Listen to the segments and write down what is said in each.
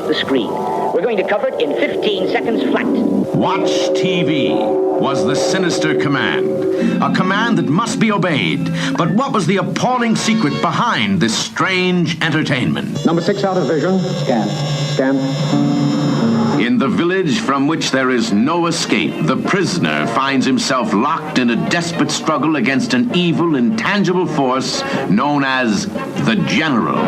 the screen. We're going to cover it in 15 seconds flat. Watch TV was the sinister command. A command that must be obeyed. But what was the appalling secret behind this strange entertainment? Number 6 out of vision. Scan. In the village from which there is no escape, the prisoner finds himself locked in a desperate struggle against an evil, intangible force known as the General.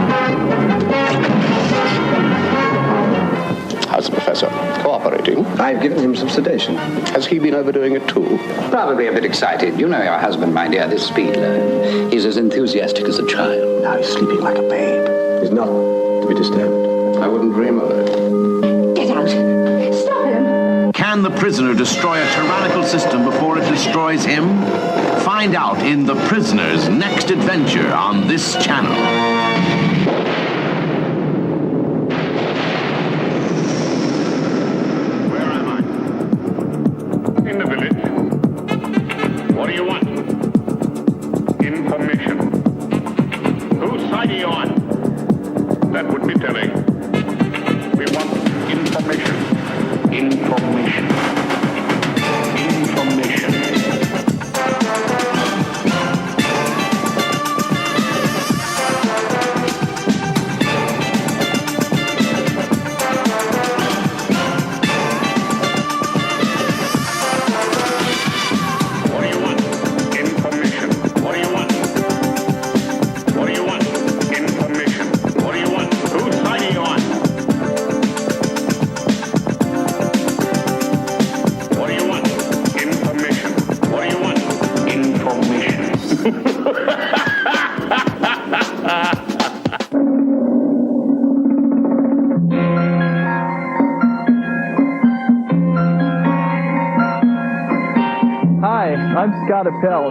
How's the professor? Cooperating? I've given him some sedation. Has he been overdoing it too? Probably a bit excited. You know your husband, my dear, this speed learner. He's as enthusiastic as a child. Now he's sleeping like a babe. He's not to be disturbed. I wouldn't dream of it. Get out. Stop him. Can the prisoner destroy a tyrannical system before it destroys him? Find out in The Prisoner's next adventure on this channel.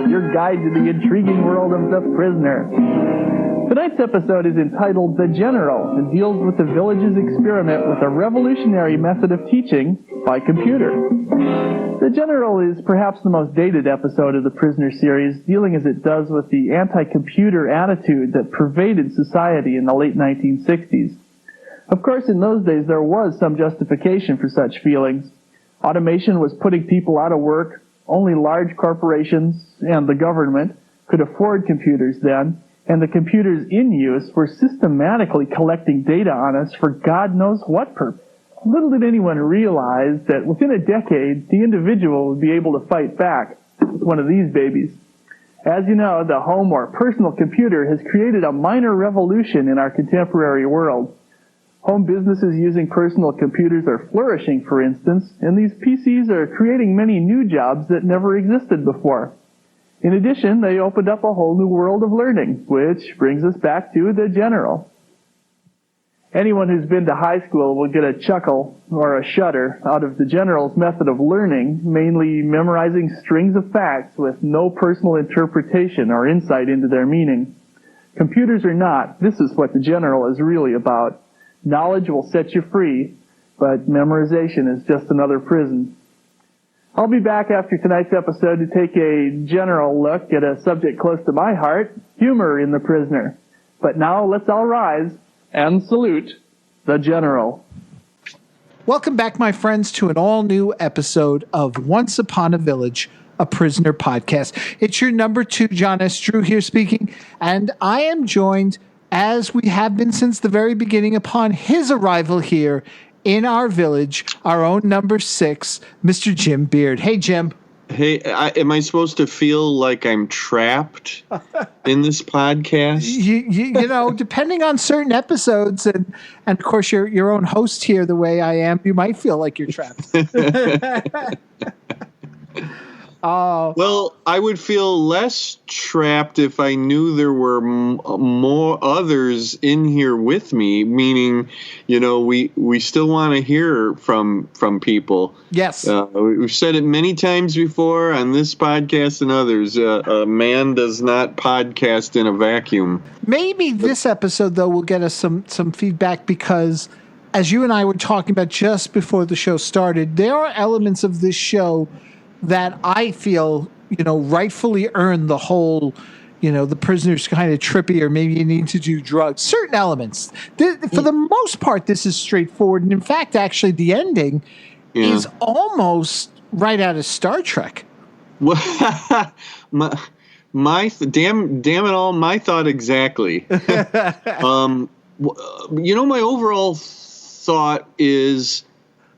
Your guide to the intriguing world of The Prisoner. Tonight's episode is entitled The General and deals with the village's experiment with a revolutionary method of teaching by computer. The General is perhaps the most dated episode of the Prisoner series, dealing as it does with the anti-computer attitude that pervaded society in the late 1960s. Of course, in those days there was some justification for such feelings. Automation was putting people out of work. Only large corporations and the government could afford computers then, and the computers in use were systematically collecting data on us for God knows what purpose. Little did anyone realize that within a decade, the individual would be able to fight back with one of these babies. As you know, the home or personal computer has created a minor revolution in our contemporary world. Home businesses using personal computers are flourishing, for instance, and these PCs are creating many new jobs that never existed before. In addition, they opened up a whole new world of learning, which brings us back to the General. Anyone who's been to high school will get a chuckle or a shudder out of the General's method of learning, mainly memorizing strings of facts with no personal interpretation or insight into their meaning. Computers or not, this is what the General is really about. Knowledge will set you free, but memorization is just another prison. I'll be back after tonight's episode to take a general look at a subject close to my heart, humor in The Prisoner. But now let's all rise and salute the General. Welcome back, my friends, to an all-new episode of Once Upon a Village, a Prisoner podcast. It's your number 2, John S. Drew here speaking, and I am joined, as we have been since the very beginning, upon his arrival here in our village, our own number 6, Mr. Jim Beard. Hey, Jim. Hey, am I supposed to feel like I'm trapped in this podcast? You know, depending on certain episodes, and of course you're your own host here the way I am, you might feel like you're trapped. Well, I would feel less trapped if I knew there were more others in here with me, meaning, you know, we still want to hear from people. Yes. We've said it many times before on this podcast and others. A man does not podcast in a vacuum. Maybe this episode, though, will get us some feedback because, as you and I were talking about just before the show started, there are elements of this show that I feel, you know, rightfully earn the whole, the prisoner's kind of trippy, or maybe you need to do drugs. Certain elements. For the most part, this is straightforward. And in fact, actually, the ending is almost right out of Star Trek. Damn it all, my thought exactly. My overall thought is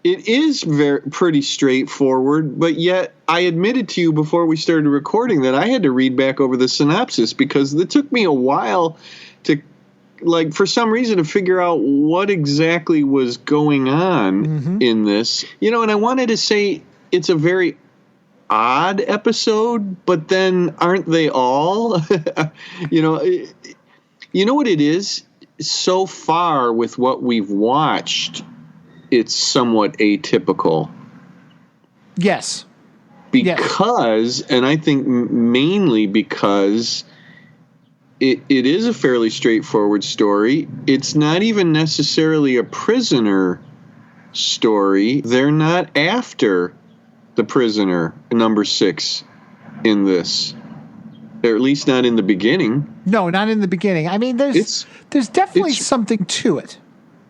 it is pretty straightforward, but yet I admitted to you before we started recording that I had to read back over the synopsis because it took me a while to, for some reason, to figure out what exactly was going on in this. And I wanted to say it's a very odd episode, but then aren't they all? You know what it is? So far with what we've watched, it's somewhat atypical. Yes. Because, and I think mainly because it is a fairly straightforward story. It's not even necessarily a prisoner story. They're not after the prisoner, number 6, in this. Or at least not in the beginning. No, not in the beginning. I mean, there's definitely something to it.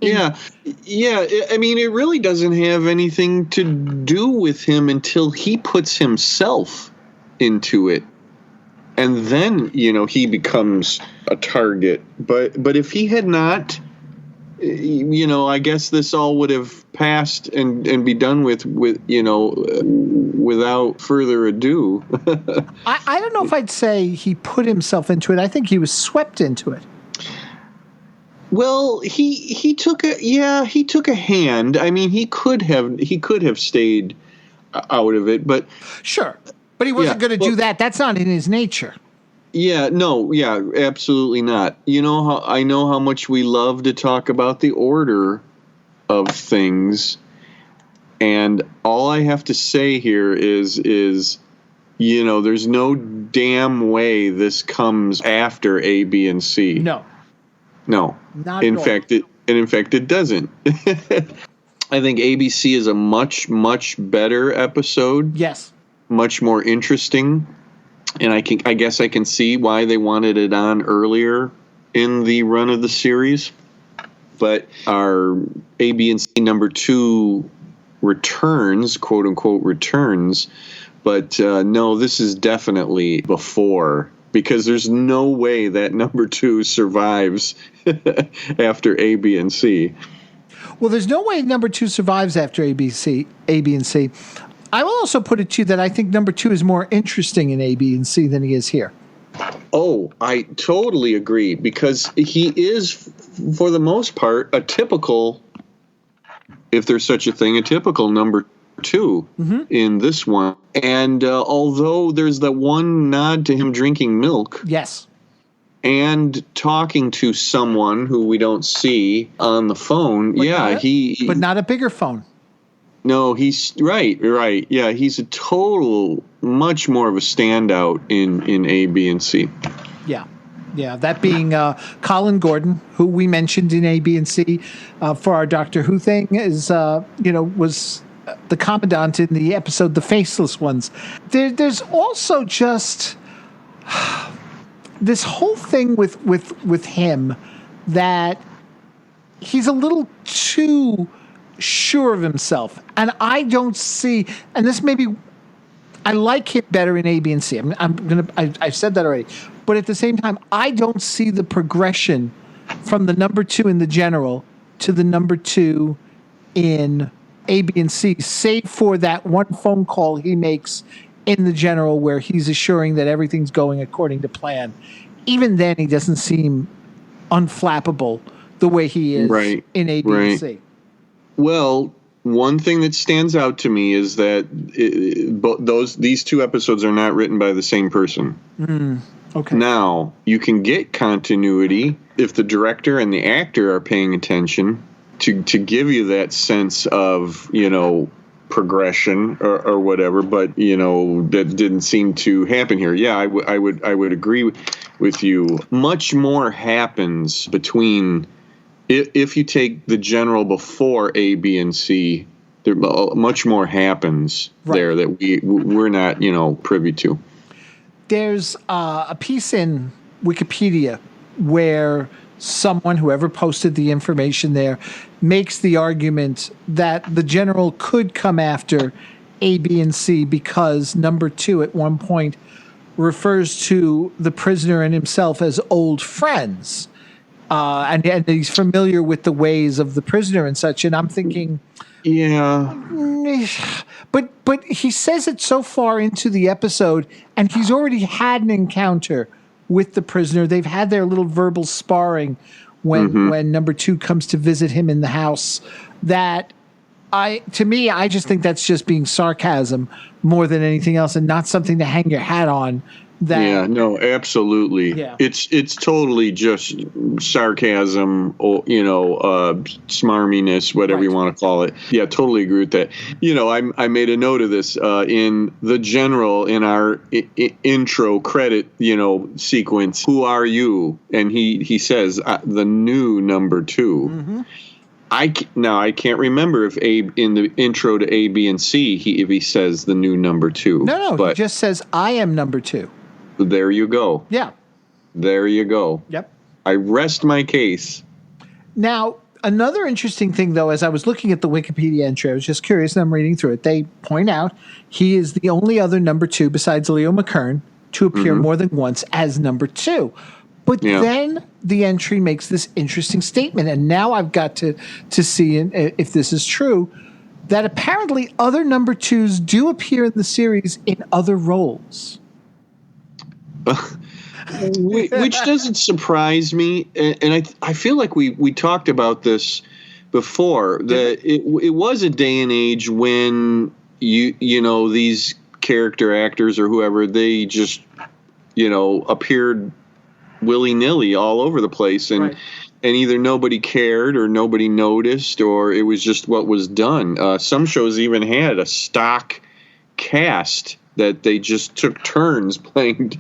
Yeah. I mean, it really doesn't have anything to do with him until he puts himself into it. And then, he becomes a target. But if he had not, I guess this all would have passed and be done with without further ado. I don't know if I'd say he put himself into it. I think he was swept into it. Well, he took a hand. I mean, he could have stayed out of it, but sure. But he wasn't going to do that. That's not in his nature. Yeah, no, yeah, absolutely not. I know how much we love to talk about the order of things, and all I have to say here is there's no damn way this comes after A, B, and C. No. Not in at all. fact, it doesn't. I think ABC is a much, much better episode. Yes. Much more interesting. And I guess I can see why they wanted it on earlier in the run of the series. But our A, B, and C number 2 returns, quote unquote returns. But no, this is definitely before, because there's no way that number 2 survives after A, B, and C. Well, there's no way number 2 survives after A, B, and C. I will also put it to you that I think number 2 is more interesting in A, B, and C than he is here. Oh, I totally agree, because he is, for the most part, a typical, if there's such a thing, a typical number 2 in this one. And although there's that one nod to him drinking milk. Yes. And talking to someone who we don't see on the phone. But not a bigger phone. No, he's right. Yeah, he's a total, much more of a standout in A, B, and C. Yeah. That being Colin Gordon, who we mentioned in A, B, and C for our Doctor Who thing, is was the commandant in the episode The Faceless Ones. There's also just this whole thing with him that he's a little too sure of himself, and I don't see. And this maybe I like him better in A, B, and C. I've said that already, but at the same time, I don't see the progression from the number 2 in the general to the number 2 in A, B, and C, save for that one phone call he makes in the general where he's assuring that everything's going according to plan. Even then, he doesn't seem unflappable the way he is in A, B, and C. Well, one thing that stands out to me is that these 2 episodes are not written by the same person. Okay. Now, you can get continuity if the director and the actor are paying attention to give you that sense of, progression or whatever, but, that didn't seem to happen here. Yeah, I would agree with you. Much more happens between... If you take the general before A, B, and C, there much more happens there that we're not, privy to. there's a piece in Wikipedia where someone, whoever posted the information there, makes the argument that the general could come after A, B, and C because number 2 at one point refers to the prisoner and himself as old friends. And he's familiar with the ways of the prisoner and such. And I'm thinking, yeah, but he says it so far into the episode, and he's already had an encounter with the prisoner. They've had their little verbal sparring when number 2 comes to visit him in the house. That I just think that's just being sarcasm more than anything else, and not something to hang your hat on. Yeah, no, absolutely. Yeah. It's totally just sarcasm, or smarminess, whatever you want to call it. Yeah, totally agree with that. I made a note of this in the general in our intro credit sequence. Who are you? And he says the new number 2. Mm-hmm. I can't remember if in the intro to A, B, and C if he says the new number 2. No, he just says I am number 2. There you go. Yeah. There you go. Yep. I rest my case. Now, another interesting thing, though, as I was looking at the Wikipedia entry, I was just curious, and I'm reading through it. They point out he is the only other number 2 besides Leo McKern to appear more than once as number 2. But then the entry makes this interesting statement, and now I've got to see if this is true, that apparently other number 2s do appear in the series in other roles. Which doesn't surprise me, and I feel like we talked about this before, that it was a day and age when these character actors or whoever, they just appeared willy-nilly all over the place, and either nobody cared or nobody noticed, or it was just what was done. Some shows even had a stock cast that they just took turns playing,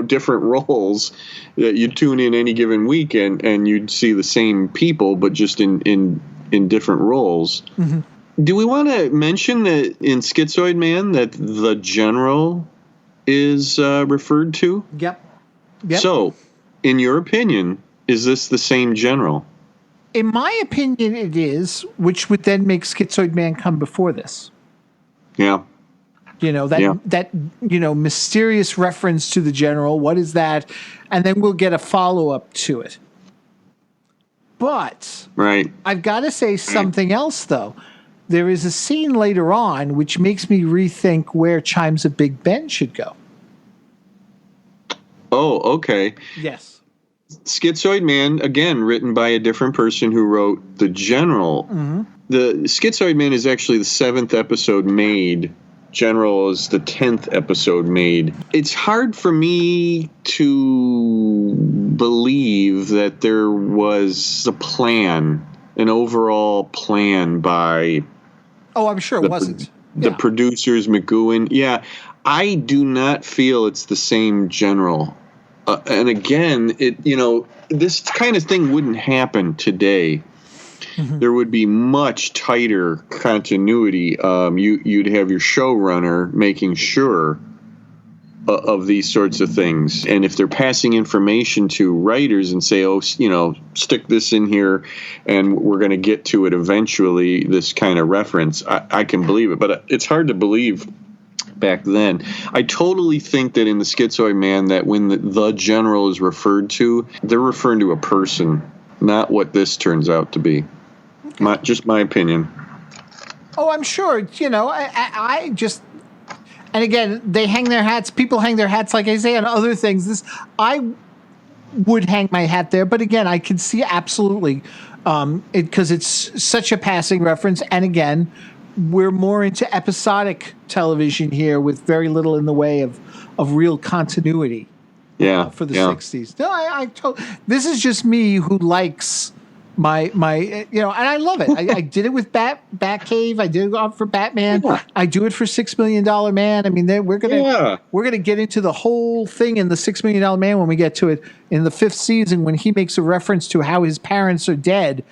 different roles. That you'd tune in any given week and you'd see the same people, but just in different roles. Mm-hmm. Do we want to mention that in Schizoid Man that the general is referred to? Yep. So, in your opinion, is this the same general? In my opinion, it is, which would then make Schizoid Man come before this. Yeah. That mysterious reference to the general. What is that? And then we'll get a follow-up to it. But I've got to say something else, though. There is a scene later on which makes me rethink where Chimes of Big Ben should go. Oh, okay. Yes. Schizoid Man, again, written by a different person who wrote The General. Mm-hmm. The Schizoid Man is actually the 7th episode made. General is the 10th episode made. It's hard for me to believe that there was a plan, an overall plan by... Oh, I'm sure it wasn't. The producers, McGowan. Yeah, I do not feel it's the same general. And again, this kind of thing wouldn't happen today. Mm-hmm. There would be much tighter continuity. You'd have your showrunner making sure of these sorts of things. And if they're passing information to writers and say, stick this in here and we're going to get to it eventually, this kind of reference, I can believe it. But it's hard to believe back then. I totally think that in the Schizoid Man, that when the general is referred to, they're referring to a person, not what this turns out to be. Just my opinion. Oh, I'm sure. I just... And again, they hang their hats. People hang their hats, like I say, on other things. I would hang my hat there. But again, I can see absolutely, because it's such a passing reference. And again, we're more into episodic television here with very little in the way of real continuity. Yeah. For the 60s. No, this is just me who likes my and I love it. I did it with Batcave. I did it for Batman. Yeah. I do it for $6 Million Man. I mean, we're gonna get into the whole thing in the $6 Million Man when we get to it in the 5th season, when he makes a reference to how his parents are dead.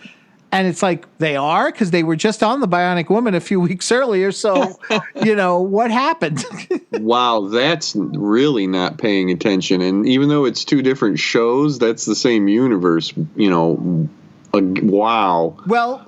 And it's like, they are? Because they were just on The Bionic Woman a few weeks earlier. So, what happened? Wow, that's really not paying attention. And even though it's two different shows, that's the same universe, wow. Well,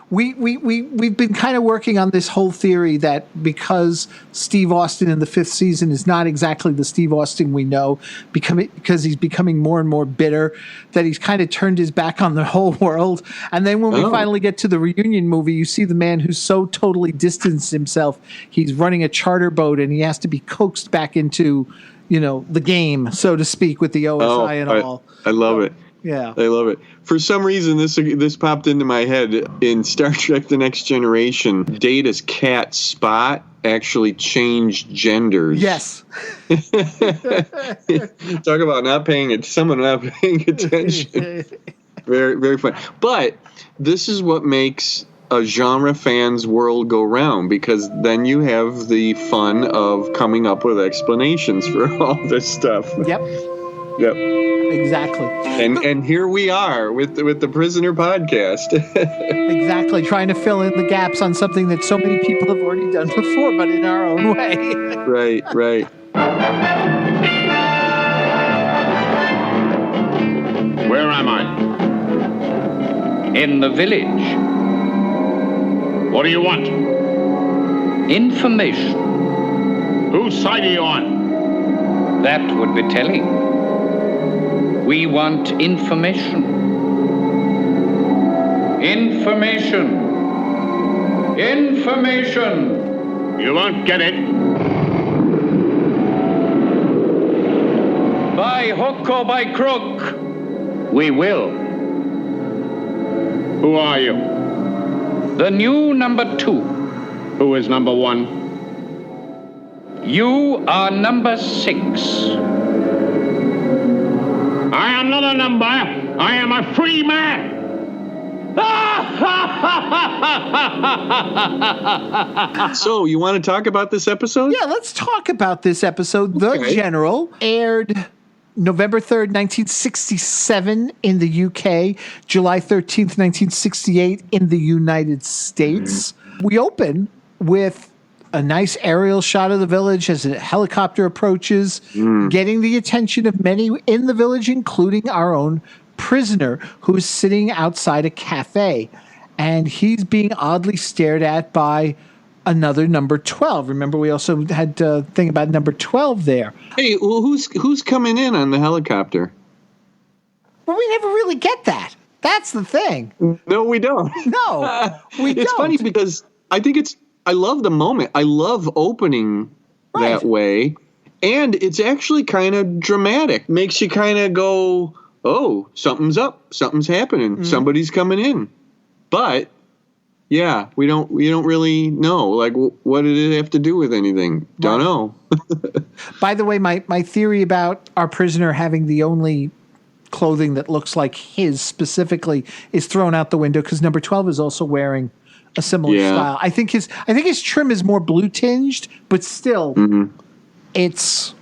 we've been kind of working on this whole theory that because Steve Austin in the 5th season is not exactly the Steve Austin we know, because he's becoming more and more bitter, that he's kind of turned his back on the whole world. And then when we finally get to the reunion movie, you see the man who's so totally distanced himself. He's running a charter boat and he has to be coaxed back into, the game, so to speak, with the OSI and all. I love it. Yeah. I love it. For some reason, this popped into my head. In Star Trek The Next Generation, Data's cat Spot actually changed genders. Yes. Talk about someone not paying attention. Very, very fun. But this is what makes a genre fan's world go round, because then you have the fun of coming up with explanations for all this stuff. Yep. Exactly. And here we are with the Prisoner podcast. Exactly, trying to fill in the gaps on something that so many people have already done before, but in our own way. Right. Where am I? In the village. What do you want? Information. Whose side are you on? That would be telling. We want information. Information. You won't get it. By hook or by crook. We will. Who are you? The new number 2. Who is number 1? You are number 6. I am not a number. I am a free man. So, you want to talk about this episode? Yeah, let's talk about this episode. Okay. The General aired November 3rd, 1967 in the UK, July 13th, 1968 in the United States. We open with a nice aerial shot of the village as a helicopter approaches, getting the attention of many in the village, including our own prisoner, who's sitting outside a cafe. And he's being oddly stared at by another number 12. Remember, we also had a thing about number 12 there. Hey, well, who's coming in on the helicopter? Well, we never really get that. That's the thing. No, we don't. No, we don't. It's funny because I love the moment. I love opening that way. And it's actually kind of dramatic. Makes you kind of go, oh, something's up. Something's happening. Somebody's coming in. But, yeah, we don't really know. Like, what did it have to do with anything? Don't know. By the way, my theory about our prisoner having the only clothing that looks like his specifically is thrown out the window, because number 12 is also wearing a similar style. I think his trim is more blue tinged, but still, it's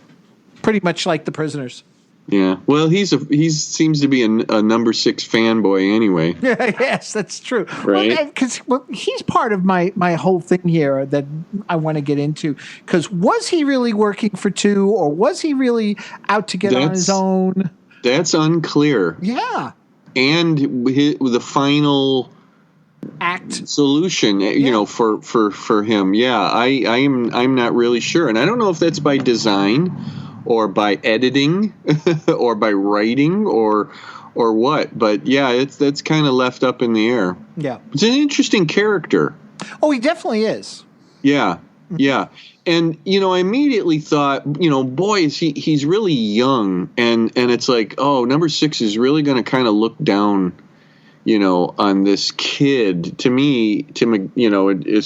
pretty much like the prisoner's. Yeah. Well, he seems to be a number 6 fanboy anyway. Yes, that's true. Right. Because he's part of my whole thing here that I want to get into. Because was he really working for 2, or was he really out to get on his own? That's unclear. Yeah. And the final act solution, for him. Yeah, I'm not really sure, and I don't know if that's by design, or by editing, or by writing, or what. But yeah, that's kind of left up in the air. Yeah, it's an interesting character. Oh, he definitely is. Yeah, yeah. And I immediately thought, boy, he's really young, and it's like, oh, number 6 is really going to kind of look down, on this kid. To me, it's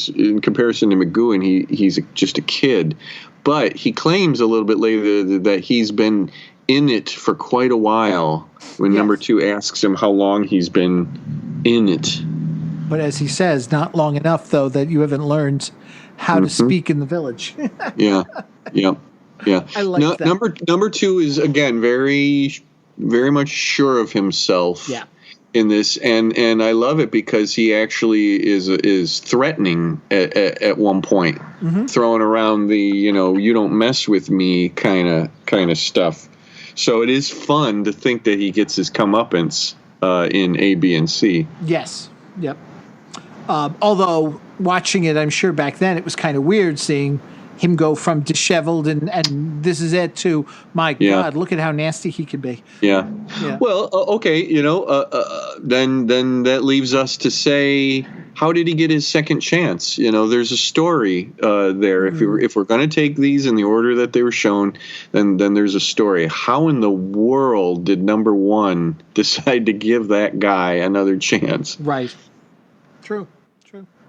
in comparison to McGowan, he's just a kid. But he claims a little bit later that he's been in it for quite a while, when number 2 asks him how long he's been in it. But as he says, not long enough, though, that you haven't learned how to speak in the village. Yeah. I like that. Number 2 is, again, very, very much sure of himself. Yeah. in this, and I love it because he actually is threatening at one point, throwing around the you don't mess with me kind of stuff. So it is fun to think that he gets his comeuppance in A, B, and C. Yes. Yep. Although watching it, I'm sure back then it was kind of weird seeing him go from disheveled and this is it to, my God, look at how nasty he could be. Yeah. Well, okay, then that leaves us to say, how did he get his second chance? There's a story there. If we're going to take these in the order that they were shown, then there's a story. How in the world did number one decide to give that guy another chance? Right. True.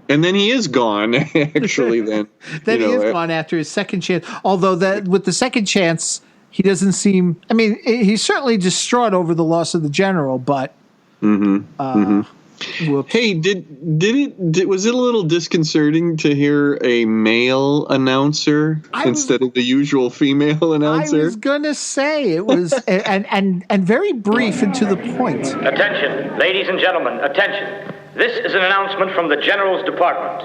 And then he is gone, actually, then. Then he is gone after his second chance. Although with the second chance, he doesn't seem... I mean, he's certainly distraught over the loss of the general, but... Hey, was it a little disconcerting to hear a male announcer instead of the usual female announcer? I was going to say, it was... and very brief and to the point. Attention, ladies and gentlemen, attention. This is an announcement from the General's Department.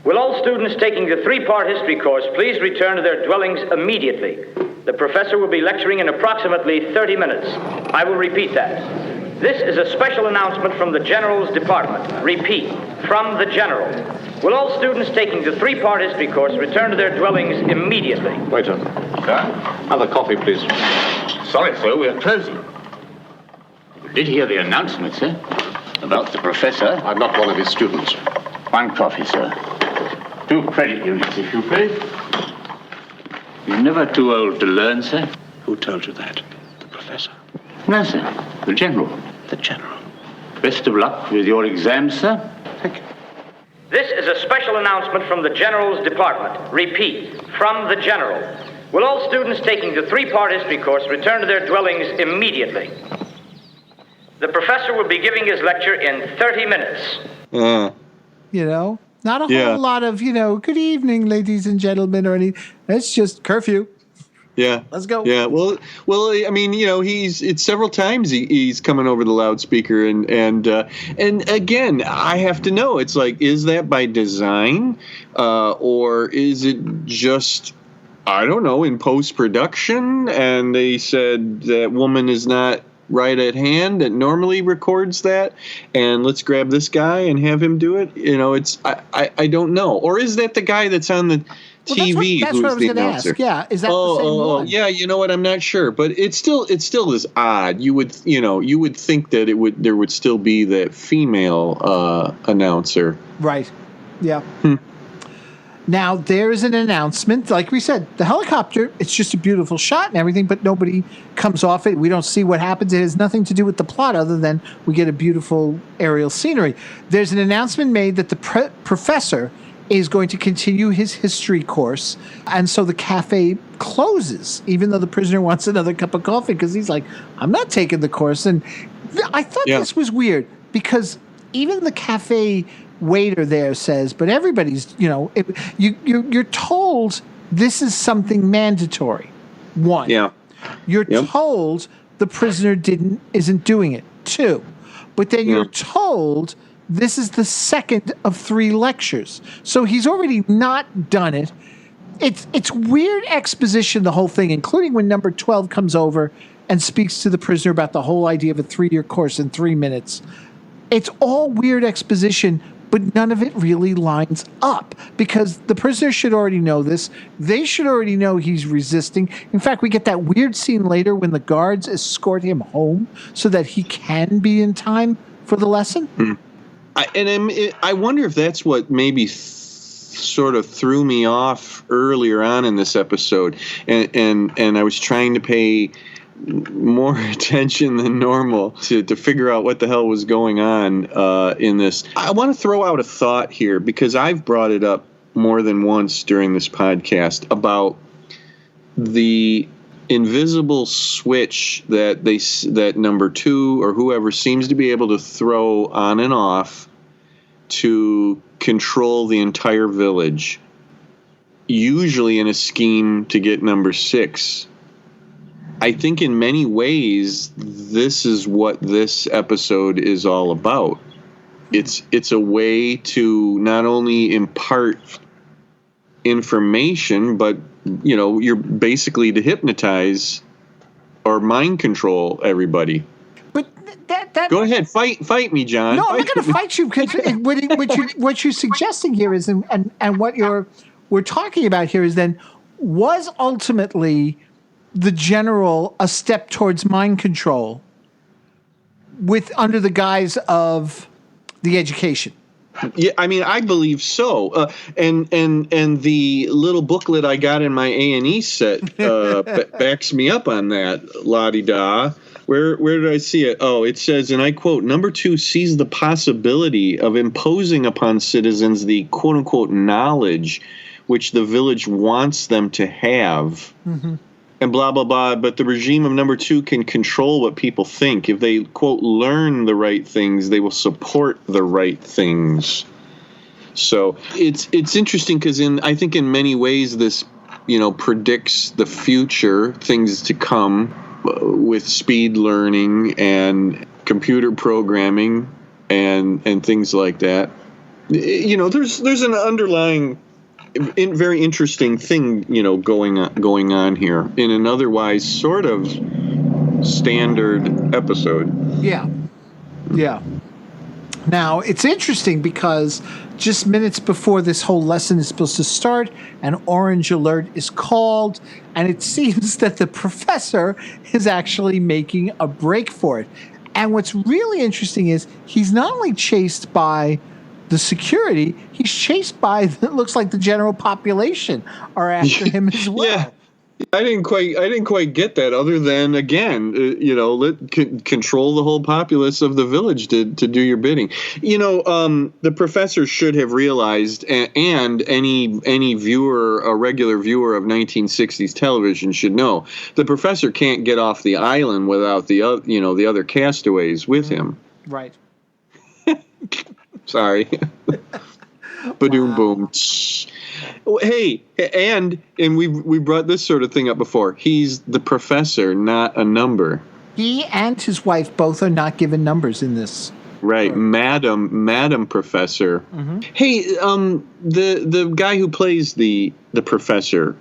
Will all students taking the 3-part history course please return to their dwellings immediately? The professor will be lecturing in approximately 30 minutes. I will repeat that. This is a special announcement from the General's Department. Repeat, from the General. Will all students taking the 3-part history course return to their dwellings immediately? Waiter. Sir? Another coffee, please. Sorry, sir, we are closing. You did hear the announcement, sir? About the professor? I'm not one of his students. 1 coffee, sir. 2 credit units, if you please. You're never too old to learn, sir. Who told you that? The professor? No, sir. The General. The General. Best of luck with your exams, sir. Thank you. This is a special announcement from the General's Department. Repeat, from the General. Will all students taking the 3-part history course return to their dwellings immediately? The professor will be giving his lecture in 30 minutes. Not a whole lot of, good evening, ladies and gentlemen, or anything. It's just curfew. Yeah. Let's go. Yeah. Well, I mean, it's several times he's coming over the loudspeaker and again, I have to know, it's like, is that by design, or is it just, I don't know, in post-production, and they said that woman is not right at hand that normally records that, and let's grab this guy and have him do it. It's I don't know. Or is that the guy that's on the TV? That's what I was going to ask. Yeah, is that the same one? Yeah, you know what? I'm not sure, but it still is odd. You would think that there would still be that female announcer. Right. Yeah. Now, there's an announcement. Like we said, the helicopter, it's just a beautiful shot and everything, but nobody comes off it. We don't see what happens. It has nothing to do with the plot other than we get a beautiful aerial scenery. There's an announcement made that the professor is going to continue his history course, and so the cafe closes, even though the prisoner wants another cup of coffee, because he's like, I'm not taking the course. And I thought this was weird, because even the cafe waiter there says, but everybody's, you're told this is something mandatory. 1. Yeah. You're told the prisoner isn't doing it. 2. But then you're told this is the second of 3 lectures. So he's already not done it. It's weird exposition, the whole thing, including when number 12 comes over and speaks to the prisoner about the whole idea of a 3-year course in 3 minutes. It's all weird exposition, but none of it really lines up, because the prisoner should already know this. They should already know he's resisting. In fact, we get that weird scene later when the guards escort him home so that he can be in time for the lesson. I wonder if that's what maybe sort of threw me off earlier on in this episode, and I was trying to pay more attention than normal to figure out what the hell was going on in this. I want to throw out a thought here, because I've brought it up more than once during this podcast about the invisible switch that number 2 or whoever seems to be able to throw on and off to control the entire village, usually in a scheme to get number 6 I think in many ways, this is what this episode is all about. It's a way to not only impart information, but, you're basically to hypnotize or mind control everybody. But that go ahead, fight me, John. No, I'm not going to fight you, because what you're suggesting here is, and what we're talking about here is, then, was ultimately the general a step towards mind control under the guise of the education? Yeah, I mean, I believe so. And the little booklet I got in my A&E set backs me up on that. La-di-da. Where did I see it? Oh, it says, and I quote, "Number 2 sees the possibility of imposing upon citizens the quote-unquote knowledge which the village wants them to have." Mm-hmm. And blah, blah, blah. But the regime of number 2 can control what people think. If they, quote, learn the right things, they will support the right things. So it's interesting because I think in many ways this, predicts the future, things to come with speed learning and computer programming and things like that. There's an underlying very interesting thing, going on here in an otherwise sort of standard episode. Yeah. Now, it's interesting because just minutes before this whole lesson is supposed to start, an orange alert is called, and it seems that the professor is actually making a break for it. And what's really interesting is he's not only chased by the security, he's chased by, it looks like, the general population are after him as well. Yeah. I didn't quite get that, other than, again, control the whole populace of the village to do your bidding. The professor should have realized, and any viewer, a regular viewer of 1960s television should know, the professor can't get off the island without the other castaways with him. Right. Sorry. Ba-doom boom. Hey, and we brought this sort of thing up before. He's the professor, not a number. He and his wife both are not given numbers in this. Right, story. Madam Professor. Mm-hmm. Hey, the guy who plays the professor,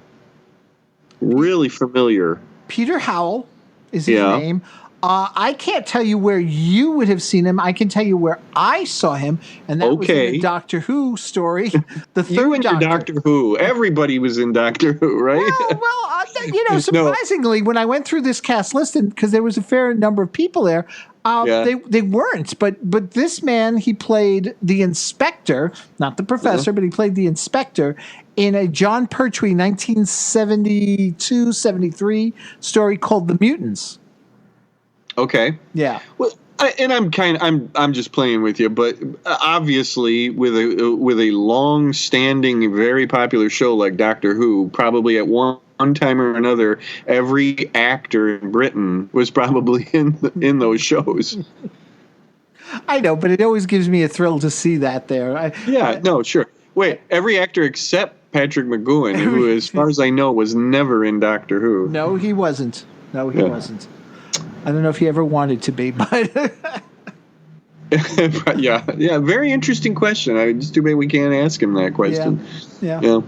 really familiar. Peter Howell is his name. I can't tell you where you would have seen him. I can tell you where I saw him, and that was in the Doctor Who story. The third you and your Doctor Who. Everybody was in Doctor Who, right? Well, surprisingly, when I went through this cast list, because there was a fair number of people there, they weren't. But this man, he played the inspector, not the professor, but he played the inspector in a John Pertwee 1972-73 story called The Mutants. Okay. Yeah. Well, I'm just playing with you, but obviously with a long-standing, very popular show like Doctor Who, probably at one time or another, every actor in Britain was probably in those shows. I know, but it always gives me a thrill to see that there. Sure. Wait, every actor except Patrick McGowan, who, as far as I know, was never in Doctor Who. No, he wasn't. Wasn't. I don't know if he ever wanted to be, but yeah. Very interesting question. It's too bad we can't ask him that question. Yeah.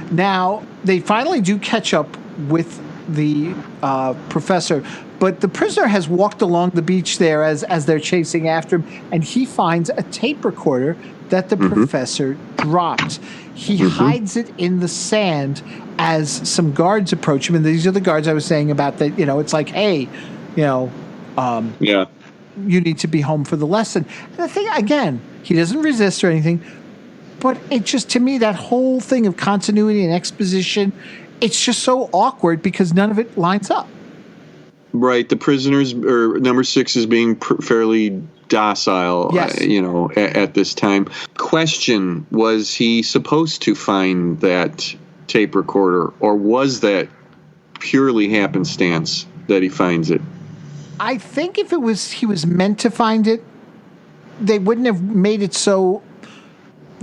Now they finally do catch up with the professor, but the prisoner has walked along the beach there as they're chasing after him, and he finds a tape recorder that the professor dropped. He hides it in the sand as some guards approach him, and these are the guards I was saying about that. It's like, hey. You need to be home for the lesson. And the thing, again, he doesn't resist or anything, but it just, to me, that whole thing of continuity and exposition, it's just so awkward because none of it lines up. Right. The prisoners, or number 6, is being fairly docile, yes. At this time. Question, was he supposed to find that tape recorder, or was that purely happenstance that he finds it? I think if he was meant to find it, they wouldn't have made it so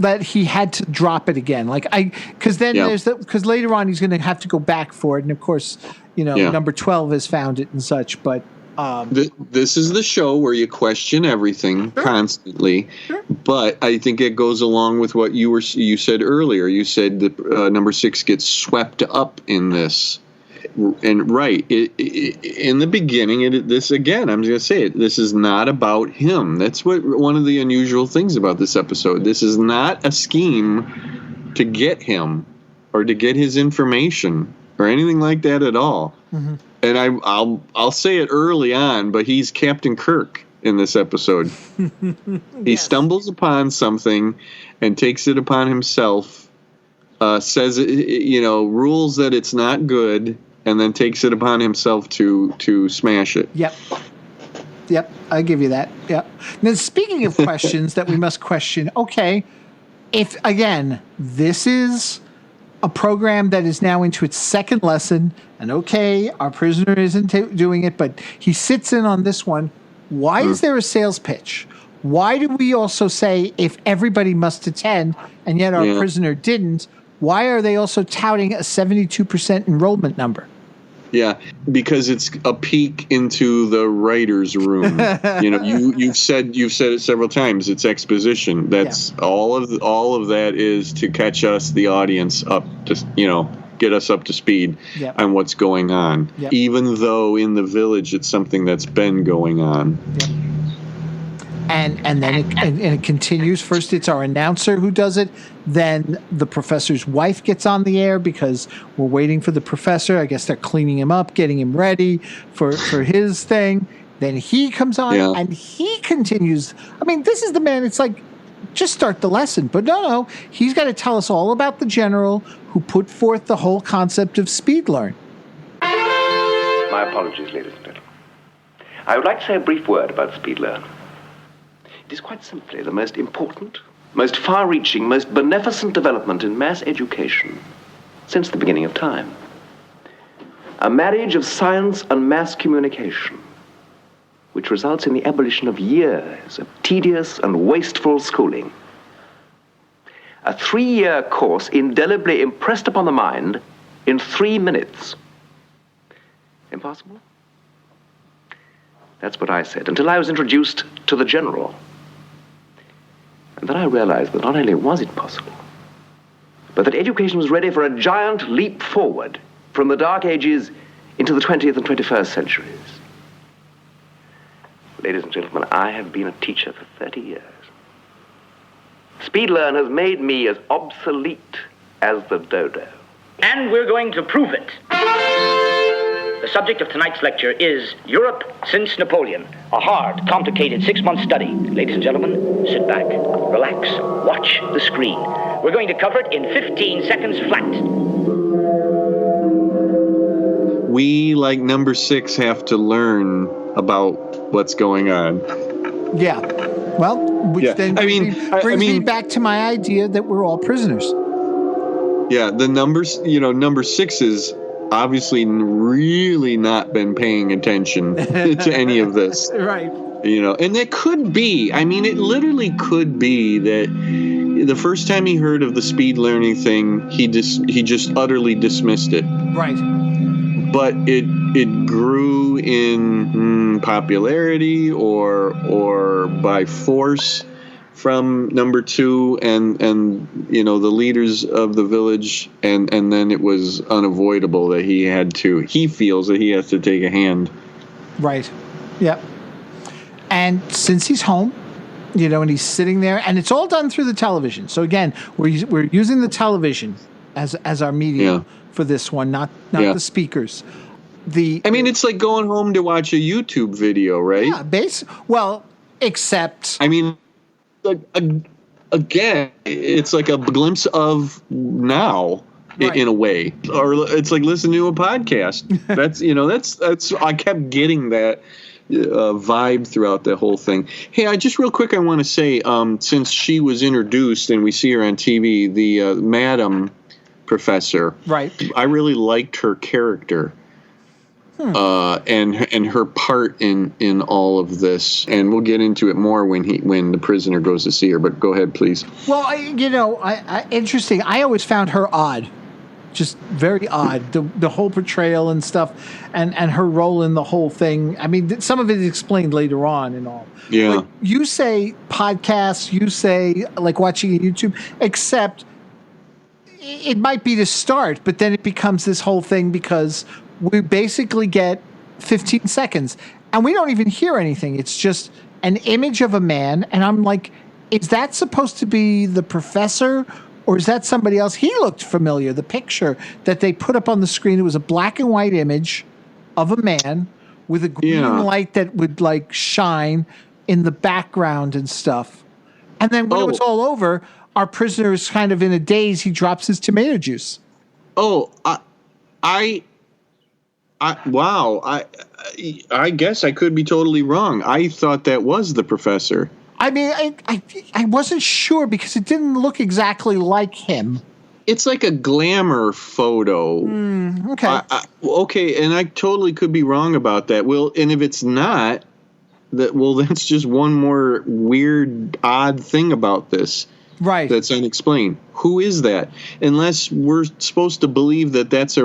that he had to drop it again. Because later on he's going to have to go back for it, and of course, number 12 has found it and such. But this is the show where you question everything constantly. Sure. But I think it goes along with what you said earlier. You said that number 6 gets swept up in this. And in the beginning, this again, I'm going to say it. This is not about him. That's one of the unusual things about this episode. This is not a scheme to get him or to get his information or anything like that at all. Mm-hmm. And I'll say it early on, but he's Captain Kirk in this episode. He stumbles upon something and takes it upon himself. Says rules that it's not good. And then takes it upon himself to smash it. Yep, I give you that. Yep. Now, speaking of questions that we must question, okay, if, again, this is a program that is now into its second lesson, and okay, our prisoner isn't doing it, but he sits in on this one, why is there a sales pitch? Why do we also say if everybody must attend, and yet our prisoner didn't? Why are they also touting a 72% enrollment number? Yeah, because it's a peek into the writer's room. You've said it several times. It's exposition. That's all of that is to catch us, the audience, up to get us up to speed on what's going on. Yep. Even though in the village it's something that's been going on. Yep. And then it continues. First, it's our announcer who does it. Then the professor's wife gets on the air because we're waiting for the professor. I guess they're cleaning him up, getting him ready for his thing. Then he comes on and he continues. I mean, this is the man. It's like, just start the lesson. But no. He's got to tell us all about the general who put forth the whole concept of speed learn. My apologies, ladies and gentlemen. I would like to say a brief word about speed learn. It is quite simply the most important, most far-reaching, most beneficent development in mass education since the beginning of time. A marriage of science and mass communication, which results in the abolition of years of tedious and wasteful schooling. A 3-year course indelibly impressed upon the mind in 3 minutes. Impossible? That's what I said, until I was introduced to the general. And then I realized that not only was it possible, but that education was ready for a giant leap forward from the Dark Ages into the 20th and 21st centuries. Ladies and gentlemen, I have been a teacher for 30 years. Speed learn has made me as obsolete as the dodo. And we're going to prove it. The subject of tonight's lecture is Europe since Napoleon, a hard, complicated 6-month study. Ladies and gentlemen, sit back, relax, watch the screen. We're going to cover it in 15 seconds flat. We, like number 6, have to learn about what's going on. Yeah. Well, which then brings me back to my idea that we're all prisoners. Yeah, the numbers, number 6 is obviously really not been paying attention to any of this. Right. And that could be, it literally could be that the first time he heard of the speed learning thing, he just utterly dismissed it. Right. But it grew in popularity or by force from number 2 and the leaders of the village, and then it was unavoidable that he feels that he has to take a hand. Right. Yep. And since he's home, and he's sitting there, and it's all done through the television. So again, we're using the television as our medium for this one, not the speakers. It's like going home to watch a YouTube video, right? Yeah, except again, it's like a glimpse of now, in a way, or it's like listening to a podcast. That's I kept getting that vibe throughout the whole thing. Hey, I want to say, since she was introduced and we see her on TV, the Madam Professor, right? I really liked her character. and her part in all of this. And we'll get into it more when the prisoner goes to see her. But go ahead, please. Well, interesting. I always found her odd. Just very odd, the whole portrayal and stuff, and her role in the whole thing. I mean, some of it is explained later on and all. Yeah. But you say podcasts, you say like watching a YouTube, except it might be the start, but then it becomes this whole thing because we basically get 15 seconds and we don't even hear anything. It's just an image of a man, and I'm like, is that supposed to be the professor? Or is that somebody else? He looked familiar. The picture that they put up on the screen, it was a black and white image of a man with a green light that would like shine in the background and stuff. And then when it was all over, our prisoner is kind of in a daze. He drops his tomato juice. Oh, wow. I guess I could be totally wrong. I thought that was the professor. I mean, I wasn't sure because it didn't look exactly like him. It's like a glamour photo. Okay. Okay, and I totally could be wrong about that. Well, and if it's not, that's just one more weird, odd thing about this. Right. That's unexplained. Who is that? Unless we're supposed to believe that that's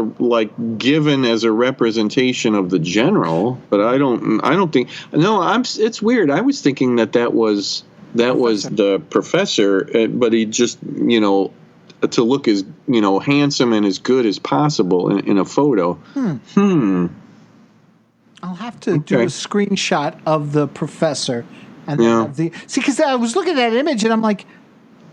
given as a representation of the general, but I don't think. No, it's weird. I was thinking that was the professor, but he just, to look as, handsome and as good as possible in a photo. I'll have to do a screenshot of the professor and then because I was looking at that image and I'm like,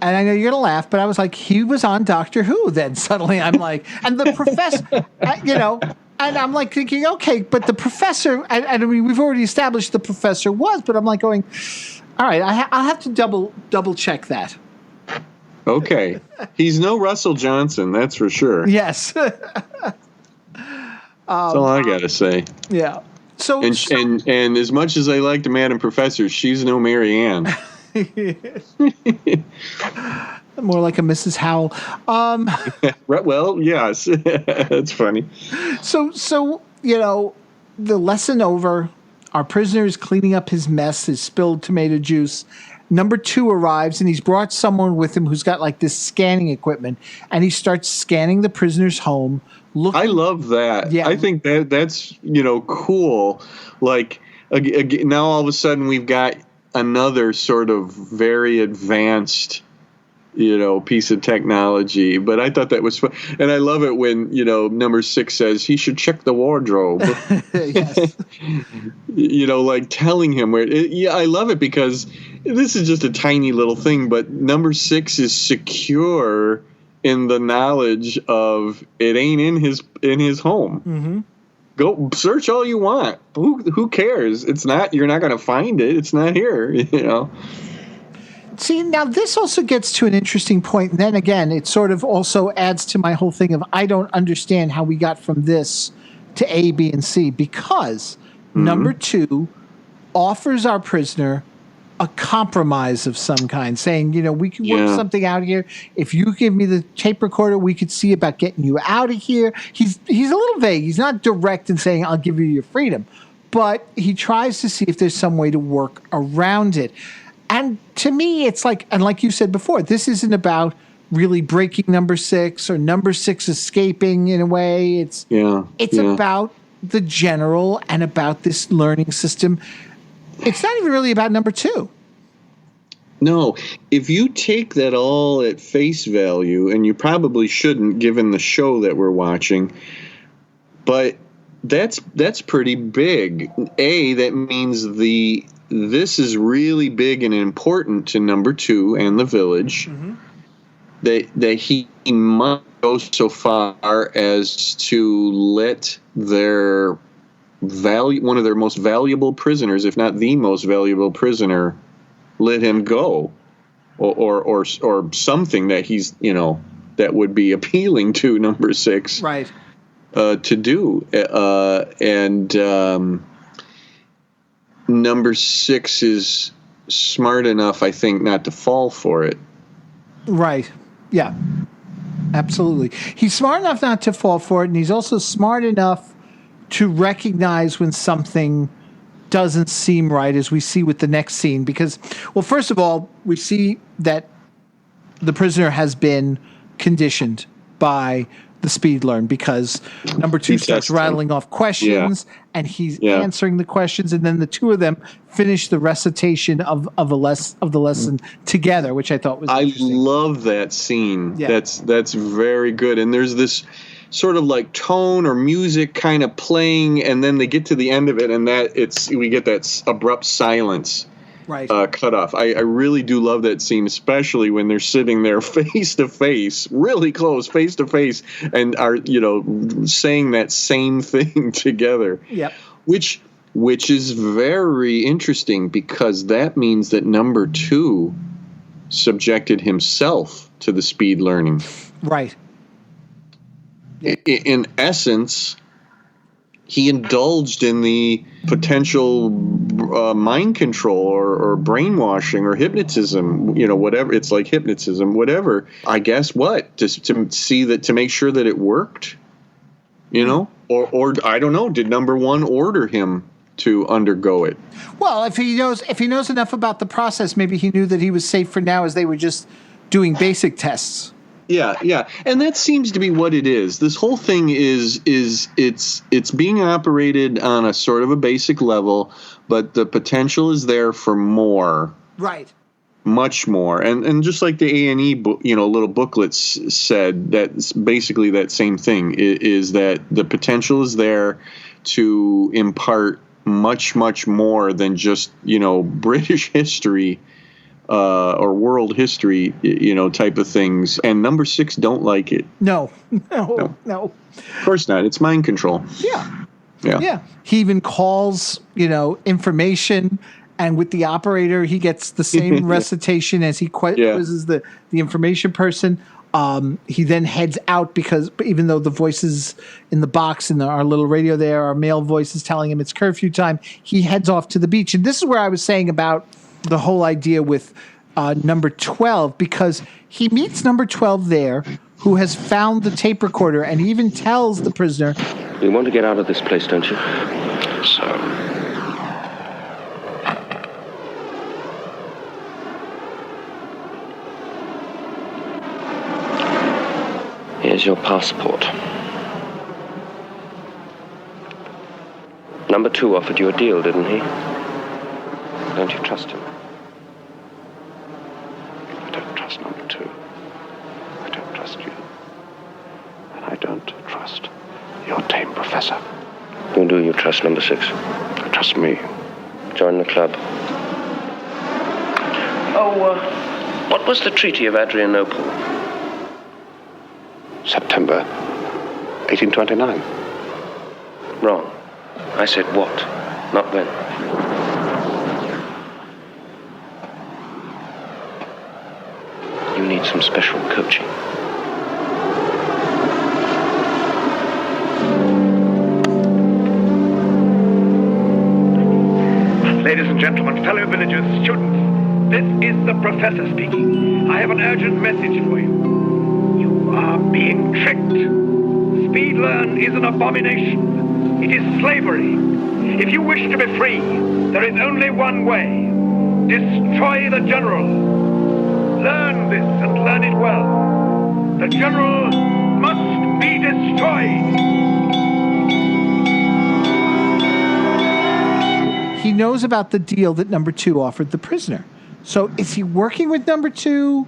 and I know you're going to laugh, but I was like, he was on Doctor Who then. Suddenly I'm like, and the professor, and I'm like thinking, okay, but the professor, I mean, we've already established the professor was, but I'm like going, all right, I'll have to double check that. Okay. He's no Russell Johnson, that's for sure. Yes. That's all I got to say. Yeah. So and as much as I like the Madam Professor, she's no Mary Ann. More like a Mrs. Howell. Well, yes, that's funny. So the lesson over. Our prisoner is cleaning up his mess, his spilled tomato juice. Number 2 arrives, and he's brought someone with him who's got like this scanning equipment, and he starts scanning the prisoner's home. I love that. Yeah. I think that's cool. Like now all of a sudden we've got another sort of very advanced, piece of technology. But I thought that was fun. And I love it when, number 6 says he should check the wardrobe. Yes. Like telling him where. I love it because this is just a tiny little thing, but number 6 is secure in the knowledge of it ain't in his home. Mm-hmm. Go search all you want. Who cares? It's not. You're not going to find it. It's not here. See, now this also gets to an interesting point. And then again, it sort of also adds to my whole thing of I don't understand how we got from this to A, B, and C because number 2 offers our prisoner a compromise of some kind, saying, we can work something out here. If you give me the tape recorder, we could see about getting you out of here. He's a little vague. He's not direct in saying, I'll give you your freedom. But he tries to see if there's some way to work around it. And to me, it's like, and like you said before, this isn't about really breaking number 6 or number 6 escaping in a way. It's about the general and about this learning system. It's not even really about number 2. No, if you take that all at face value, and you probably shouldn't given the show that we're watching, but that's pretty big. That means this is really big and important to number 2 and the village. Mm-hmm. That he might go so far as to let their one of their most valuable prisoners, if not the most valuable prisoner, let him go, or something that he's that would be appealing to number 6, right? To do, and number 6 is smart enough, I think, not to fall for it. Right. Yeah. Absolutely. He's smart enough not to fall for it, and he's also smart enough to recognize when something doesn't seem right, as we see with the next scene. Because, well, first of all, we see that the prisoner has been conditioned by the speed learn, because number 2 starts rattling off questions, and he's answering the questions, and then the two of them finish the recitation of the lesson together, which I thought was interesting. I love that scene. Yeah. That's very good. And there's this sort of like tone or music kind of playing, and then they get to the end of it, and we get that abrupt silence. Right. Cut off. I really do love that scene, especially when they're sitting there face to face, really close, face to face, and are, saying that same thing together. Yep. Which is very interesting, because that means that number 2 subjected himself to the speed learning. Right. In essence, he indulged in the potential mind control or brainwashing or hypnotism, whatever. It's like hypnotism, whatever. I guess to see that, to make sure that it worked, or I don't know. Did number 1 order him to undergo it? Well, if he knows enough about the process, maybe he knew that he was safe for now, as they were just doing basic tests. Yeah, and that seems to be what it is. This whole thing is it's being operated on a sort of a basic level, but the potential is there for more. Right. Much more, and just like the A&E, little booklets said, that's basically that same thing. Is that the potential is there to impart much, much more than just British history. Or world history, type of things. And number 6 don't like it. No. Of course not. It's mind control. Yeah. He even calls, information, and with the operator, he gets the same recitation as he quizzes the information person. He then heads out, because even though the voices in the box in our little radio there are male voices telling him it's curfew time, he heads off to the beach. And this is where I was saying about the whole idea with number 12, because he meets number 12 there, who has found the tape recorder, and he even tells the prisoner, "You want to get out of this place, don't you?" So, here's your passport. Number 2 offered you a deal, didn't he? Don't you trust him? I don't trust number 2. I don't trust you. And I don't trust your tame professor. Who do you trust, number 6? Trust me. Join the club. What was the Treaty of Adrianople? September 1829. Wrong. I said what, not when. You need some special coaching. Ladies and gentlemen, fellow villagers, students, this is the professor speaking. I have an urgent message for you. You are being tricked. Speed learn is an abomination. It is slavery. If you wish to be free, there is only one way. Destroy the general. Learn this and learn it well. The general must be destroyed. He knows about the deal that number 2 offered the prisoner. So is he working with number 2?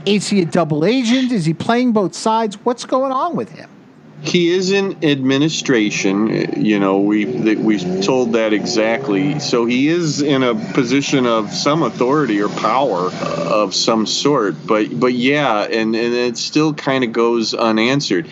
Is he a double agent? Is he playing both sides? What's going on with him? He is in administration, we've told that exactly. So he is in a position of some authority or power of some sort. But yeah, and it still kind of goes unanswered.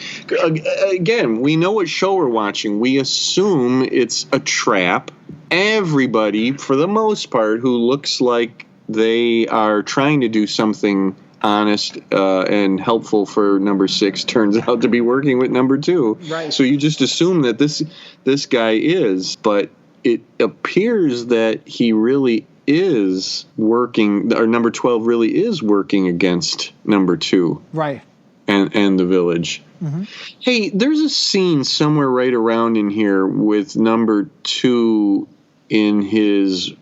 Again, we know what show we're watching. We assume it's a trap. Everybody, for the most part, who looks like they are trying to do something honest and helpful for number 6 turns out to be working with number 2. Right. So you just assume that this guy is, but it appears that he really is working, or number 12 really is working against number 2. Right. and the village. Mm-hmm. Hey, there's a scene somewhere right around in here with number 2 in his.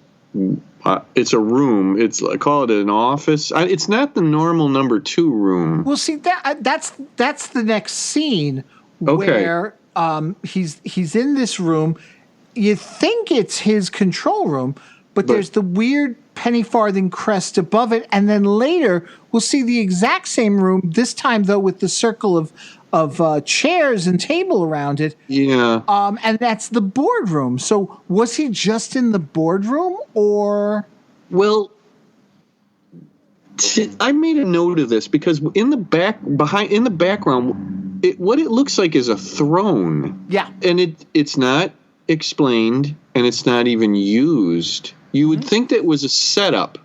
It's a room. I call it an office. It's not the normal number 2 room. Well, see that's the next scene where he's in this room. You think it's his control room, but there's the weird penny farthing crest above it, and then later we'll see the exact same room. This time, though, with the circle of chairs and table around it. Yeah. And that's the boardroom. So was he just in the boardroom, or? Well, I made a note of this because in the background, what it looks like is a throne. Yeah. And it's not explained, and it's not even used. You would think that was a setup.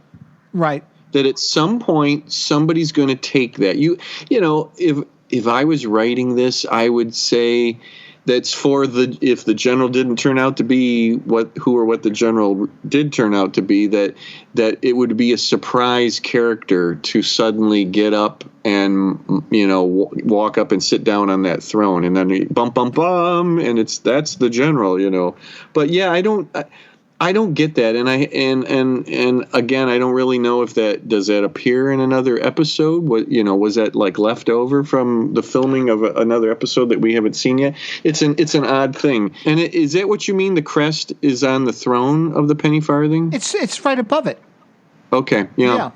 Right. That at some point somebody's going to take that. You know, if I was writing this, I would say that's if the general didn't turn out to be what the general did turn out to be, that it would be a surprise character to suddenly get up and, you know, walk up and sit down on that throne, and then bum bum bum, and that's the general, you know. But yeah, I don't get that, and again, I don't really know if does that appear in another episode. Was that like left over from the filming of another episode that we haven't seen yet? It's an odd thing. And is that what you mean? The crest is on the throne of the penny farthing? It's right above it. Okay. Yeah.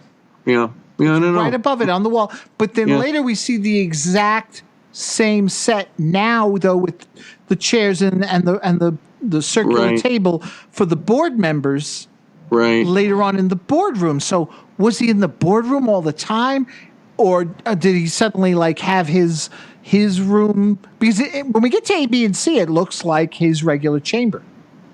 I don't know. Right above it on the wall. But then later we see the exact same set now, though, with the chairs and the circular table for the board members later on in the boardroom. So was he in the boardroom all the time, or did he suddenly like have his room? Because when we get to A, B, and C, it looks like his regular chamber.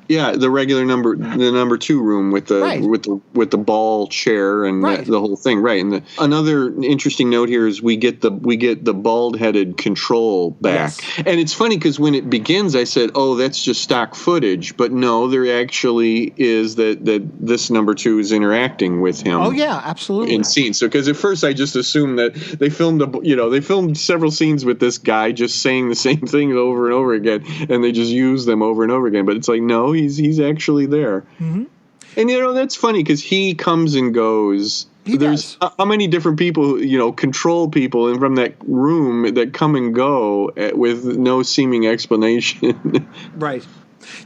Yeah, the regular number 2 room with the ball chair and the whole thing, right? And another interesting note here is we get the bald-headed control back, and it's funny because when it begins, I said, "Oh, that's just stock footage," but no, there actually is that this number 2 is interacting with him. Oh yeah, absolutely. In scenes, so because at first I just assumed that they filmed several scenes with this guy just saying the same thing over and over again, and they just use them over and over again. But it's like no. He's actually there. Mm-hmm. And, you know, that's funny because he comes and goes. There's how many different people, you know, control people and from that room that come and go with no seeming explanation. Right.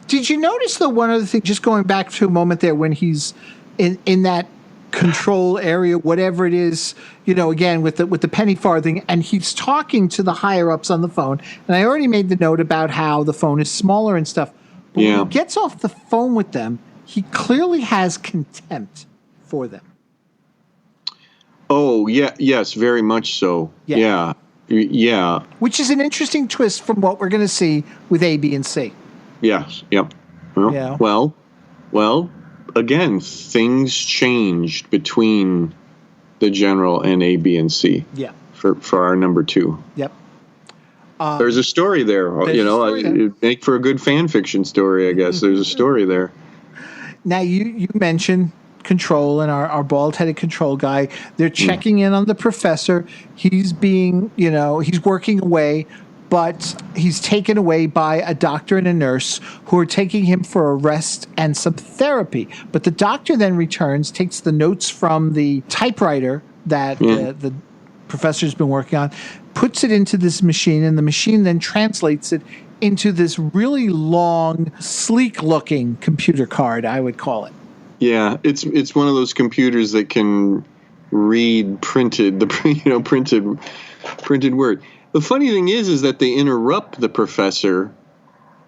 Did you notice, though, one other thing, just going back to a moment there when he's in that control area, whatever it is, you know, again, with the penny farthing, and he's talking to the higher-ups on the phone. And I already made the note about how the phone is smaller and stuff. But when he gets off the phone with them, he clearly has contempt for them. Oh, yeah, yes, very much so. Yeah. Which is an interesting twist from what we're going to see with A, B, and C. Yes, yep. Well, again, things changed between the general and A, B, and C. Yeah. For our number 2. Yep. There's a story there. It'd make for a good fan fiction story, I guess. There's a story there. Now, you mentioned control and our bald-headed control guy. They're checking in on the professor. He's working away, but he's taken away by a doctor and a nurse who are taking him for a rest and some therapy. But the doctor then returns, takes the notes from the typewriter that the professor's been working on, puts it into this machine, and the machine then translates it into this really long, sleek-looking computer card, I would call it. Yeah, it's one of those computers that can read printed word. The funny thing is that they interrupt the professor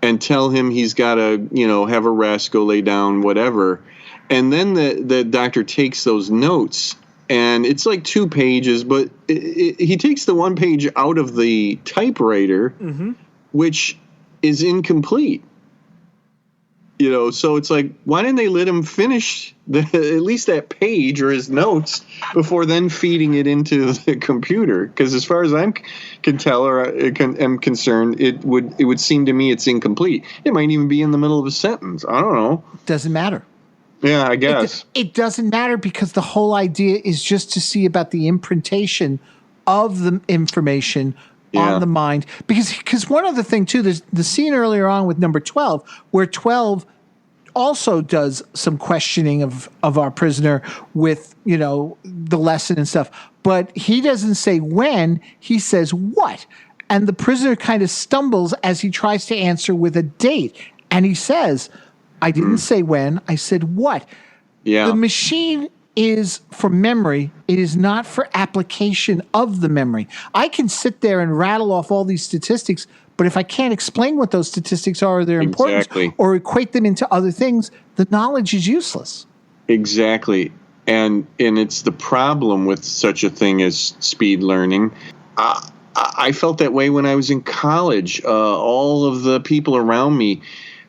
and tell him he's got to, have a rest, go lay down, whatever. And then the doctor takes those notes. And it's like 2 pages, but he takes the 1 page out of the typewriter, which is incomplete. So it's like, why didn't they let him finish at least that page or his notes before then feeding it into the computer? Because as far as I can tell or am concerned, it would seem to me it's incomplete. It might even be in the middle of a sentence. I don't know. Doesn't matter. Yeah, I guess. It doesn't matter because the whole idea is just to see about the imprintation of the information on the mind. Because one other thing, too, there's the scene earlier on with number 12, where 12 also does some questioning of our prisoner with, the lesson and stuff. But he doesn't say when, he says what. And the prisoner kind of stumbles as he tries to answer with a date. And he says, I didn't say when, I said what. Yeah. The machine is for memory. It is not for application of the memory. I can sit there and rattle off all these statistics, but if I can't explain what those statistics are or their importance or equate them into other things, the knowledge is useless. Exactly. And it's the problem with such a thing as speed learning. I felt that way when I was in college. All of the people around me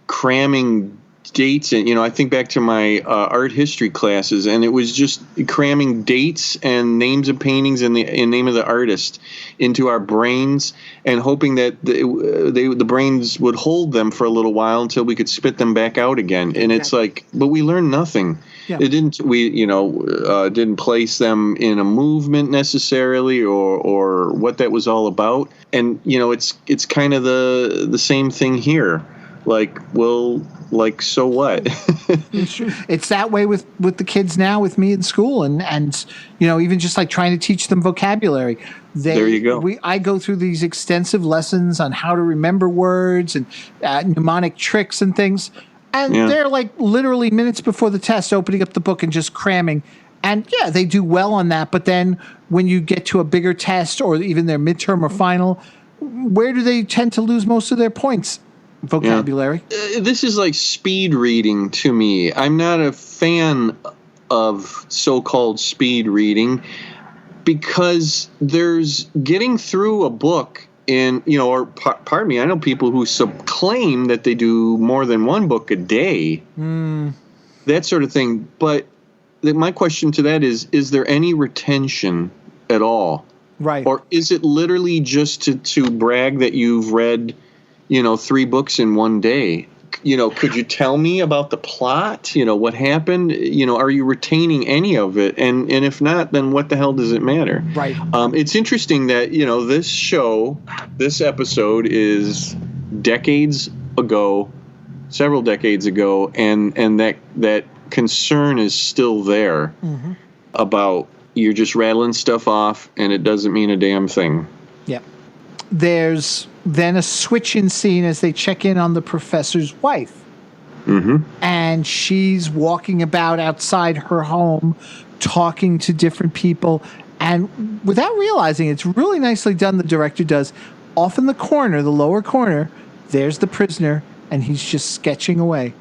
cramming dates, and I think back to my art history classes, and it was just cramming dates and names of paintings and the name of the artist into our brains, and hoping that the brains would hold them for a little while until we could spit them back out again. And it's like, but we learned nothing. Yeah. It didn't. We didn't place them in a movement necessarily, or what that was all about. And it's kind of the same thing here. So what? It's true. It's that way with the kids now, with me in school, and even just like trying to teach them vocabulary. There you go. I go through these extensive lessons on how to remember words and mnemonic tricks and things, and they're like literally minutes before the test, opening up the book and just cramming. And they do well on that, but then when you get to a bigger test or even their midterm or final, where do they tend to lose most of their points? Vocabulary. This is like speed reading to me. I'm not a fan of so-called speed reading because there's getting through a book pardon me, I know people who claim that they do more than one book a day, that sort of thing. But my question to that is there any retention at all? Right. Or is it literally just to brag that you've read 3 books in one day? Could you tell me about the plot? What happened? Are you retaining any of it? And if not, then what the hell does it matter? Right. It's interesting that, this episode is several decades ago, and that concern is still there about you're just rattling stuff off and it doesn't mean a damn thing. Yeah. There's then a switch-in scene as they check in on the professor's wife. Mm-hmm. And she's walking about outside her home, talking to different people. And without realizing, it's really nicely done, the director does. Off in the corner, the lower corner, there's the prisoner, and he's just sketching away.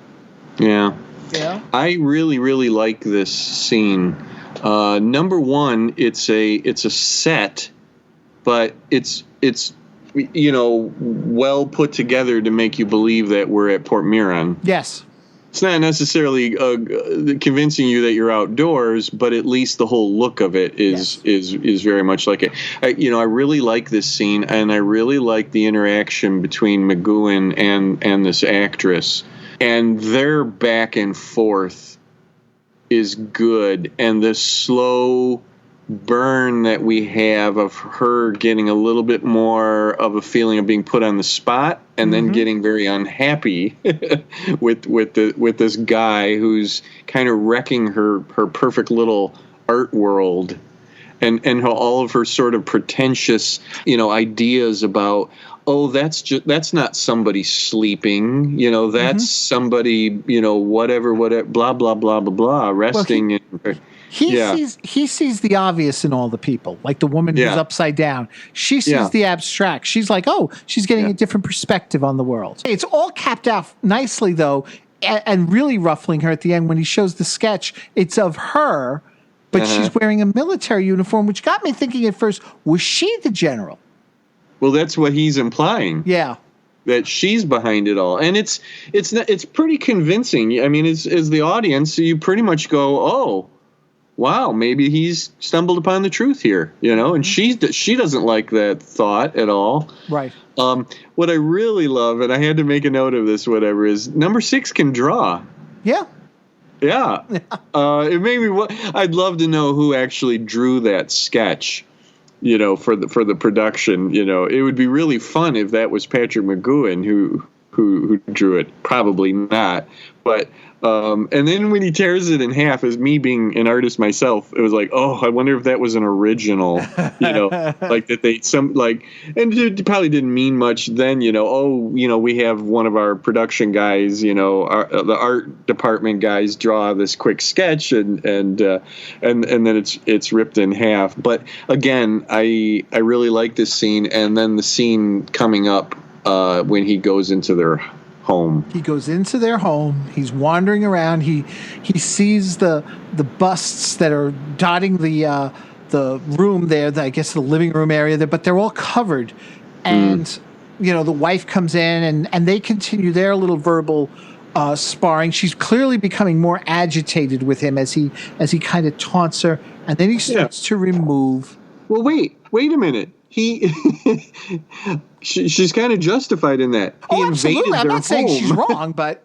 Yeah. Yeah. I really, really like this scene. Number one, it's a set, but it's well put together to make you believe that we're at Port Miron. Yes. It's not necessarily convincing you that you're outdoors, but at least the whole look of it is very much like it. I really like this scene, and I really like the interaction between McGowan and this actress, and their back and forth is good, and the slow burn that we have of her getting a little bit more of a feeling of being put on the spot, and then getting very unhappy with this guy who's kind of wrecking her perfect little art world, and how all of her sort of pretentious ideas about, oh, that's not somebody sleeping, that's somebody, whatever, blah blah blah blah blah, resting. He sees the obvious in all the people, like the woman who's upside down. She sees the abstract. She's like, oh, she's getting a different perspective on the world. It's all capped out nicely, though, and really ruffling her at the end when he shows the sketch. It's of her, but she's wearing a military uniform, which got me thinking at first, was she the general? Well, that's what he's implying. Yeah. That she's behind it all. And it's pretty convincing. I mean, as the audience, you pretty much go, oh, wow, maybe he's stumbled upon the truth here, and she doesn't like that thought at all. Right. What I really love, and I had to make a note of this, is number 6 can draw. Yeah. Yeah. It made me. I'd love to know who actually drew that sketch. for the production. It would be really fun if that was Patrick McGoohan who drew it. Probably not, but and then when he tears it in half, as me being an artist myself, it was like, oh, I wonder if that was an original, like that and it probably didn't mean much then, we have one of our production guys, the art department guys draw this quick sketch and then it's ripped in half. But again, I really like this scene, and then the scene coming up when he goes into their home. He goes into their home. He's wandering around. He sees the busts that are dotting the room there. I guess the living room area there, but they're all covered. And the wife comes in and they continue their little verbal sparring. She's clearly becoming more agitated with him as he kind of taunts her, and then he starts to remove. Well, wait a minute. She's kind of justified in that. He invaded absolutely. I'm their not saying home. she's wrong, but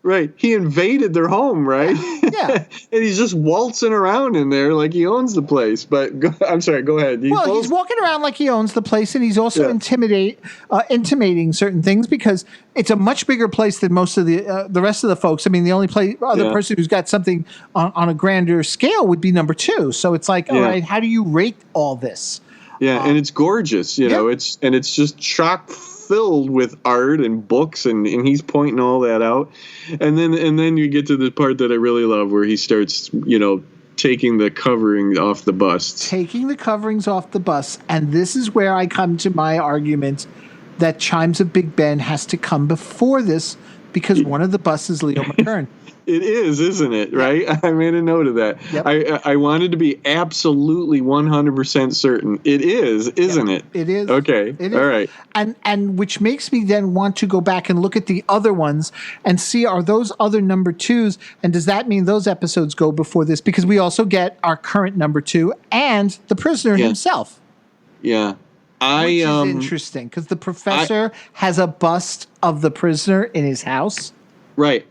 right, he invaded their home, right? Yeah. And he's just waltzing around in there like he owns the place. But I'm sorry, go ahead. He's walking around like he owns the place, and he's also intimating certain things, because it's a much bigger place than most of the rest of the folks. I mean, the only other person who's got something on a grander scale would be number 2. So it's like, all right, how do you rate all this? Yeah, and it's gorgeous, it's just chock filled with art and books, and he's pointing all that out. And then you get to the part that I really love, where he starts, taking the covering off the busts. Taking the coverings off the bust. And this is where I come to my argument that Chimes of Big Ben has to come before this, because one of the busts is Leo McKern. It is, isn't it? Right? I made a note of that. Yep. I wanted to be absolutely 100% certain. It is, isn't it? It is. Okay. It is. All right. And which makes me then want to go back and look at the other ones and see, are those other number 2s, and does that mean those episodes go before this? Because we also get our current number 2 and the prisoner himself. Yeah. Which is interesting, because the professor has a bust of the prisoner in his house. Right.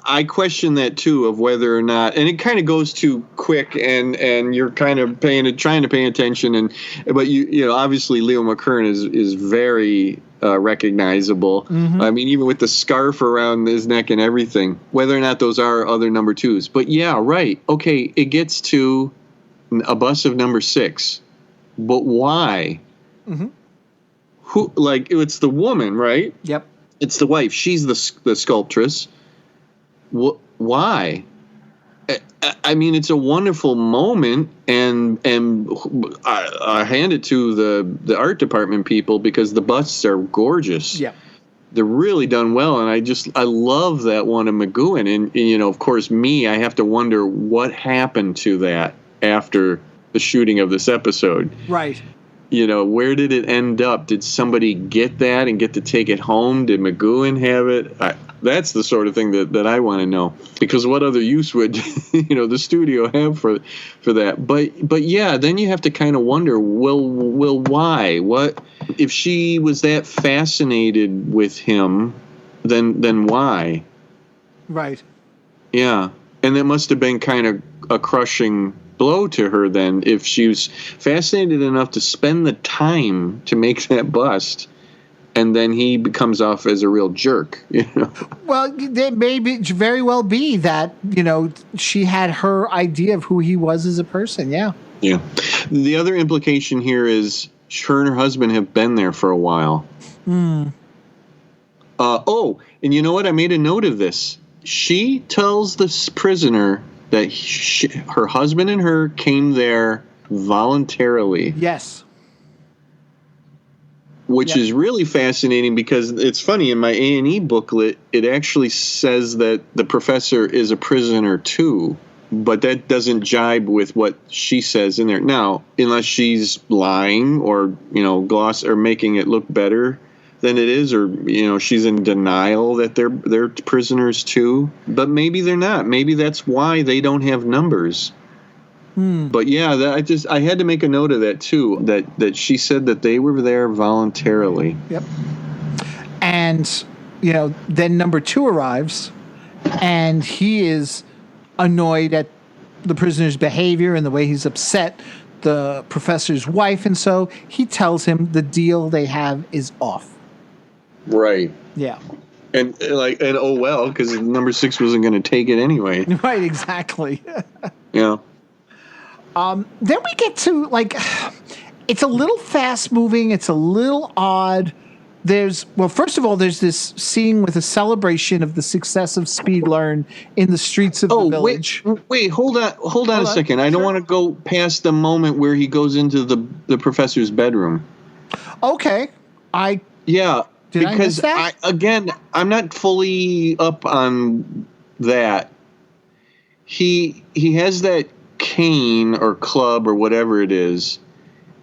I question that too, of whether or not, and it kind of goes too quick, and you're kind of trying to pay attention, but you obviously Leo McKern is very recognizable. Mm-hmm. I mean, even with the scarf around his neck and everything, whether or not those are other number 2s. But yeah, right. Okay, it gets to a bust of number 6, but why? Mm-hmm. Who? Like, it's the woman, right? Yep. It's the wife. She's the sculptress. Why? I mean, it's a wonderful moment, and I hand it to the art department people, because the busts are gorgeous. Yeah, they're really done well, and I love that one of McGoohan. And of course, I have to wonder what happened to that after the shooting of this episode. Right. Where did it end up? Did somebody get that and get to take it home? Did McGoohan have it? That's the sort of thing that I want to know, because what other use would the studio have for that? But yeah, then you have to kind of wonder, well, why? What if she was that fascinated with him? Then why? Right. Yeah, and that must have been kind of a crushing blow to her then, if she was fascinated enough to spend the time to make that bust, and then he becomes off as a real jerk. Well, there may very well be that she had her idea of who he was as a person. Yeah. The other implication here is her and her husband have been there for a while. And you know what? I made a note of this. She tells this prisoner that her husband and her came there voluntarily. Yes. Which is really fascinating, because it's funny, in my A&E booklet, it actually says that the professor is a prisoner too, but that doesn't jibe with what she says in there. Now, unless she's lying or, gloss or making it look better than it is, or, she's in denial that they're prisoners too, but maybe they're not. Maybe that's why they don't have numbers. But yeah, I had to make a note of that too, that she said that they were there voluntarily. Yep. And, then number 2 arrives, and he is annoyed at the prisoner's behavior and the way he's upset the professor's wife, and so he tells him the deal they have is off. Right. Yeah. And oh well, because number 6 wasn't going to take it anyway. Right, exactly. Yeah. Then we get to, it's a little fast moving. It's a little odd. First of all, there's this scene with a celebration of the success of Speed Learn in the streets of the village. Wait, hold on a second. I don't want to go past the moment where he goes into the professor's bedroom. Okay. Did I miss that? I'm not fully up on that. He has that cane or club or whatever it is,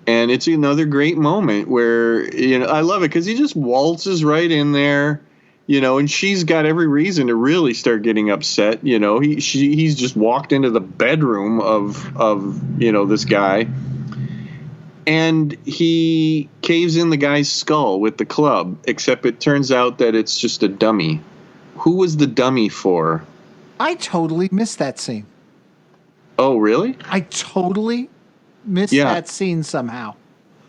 and it's another great moment where I love it because he just waltzes right in there, and she's got every reason to really start getting upset. He's just walked into the bedroom of this guy. And he caves in the guy's skull with the club, except it turns out that it's just a dummy. Who was the dummy for? I totally missed that scene. Oh, really? I totally missed that scene somehow.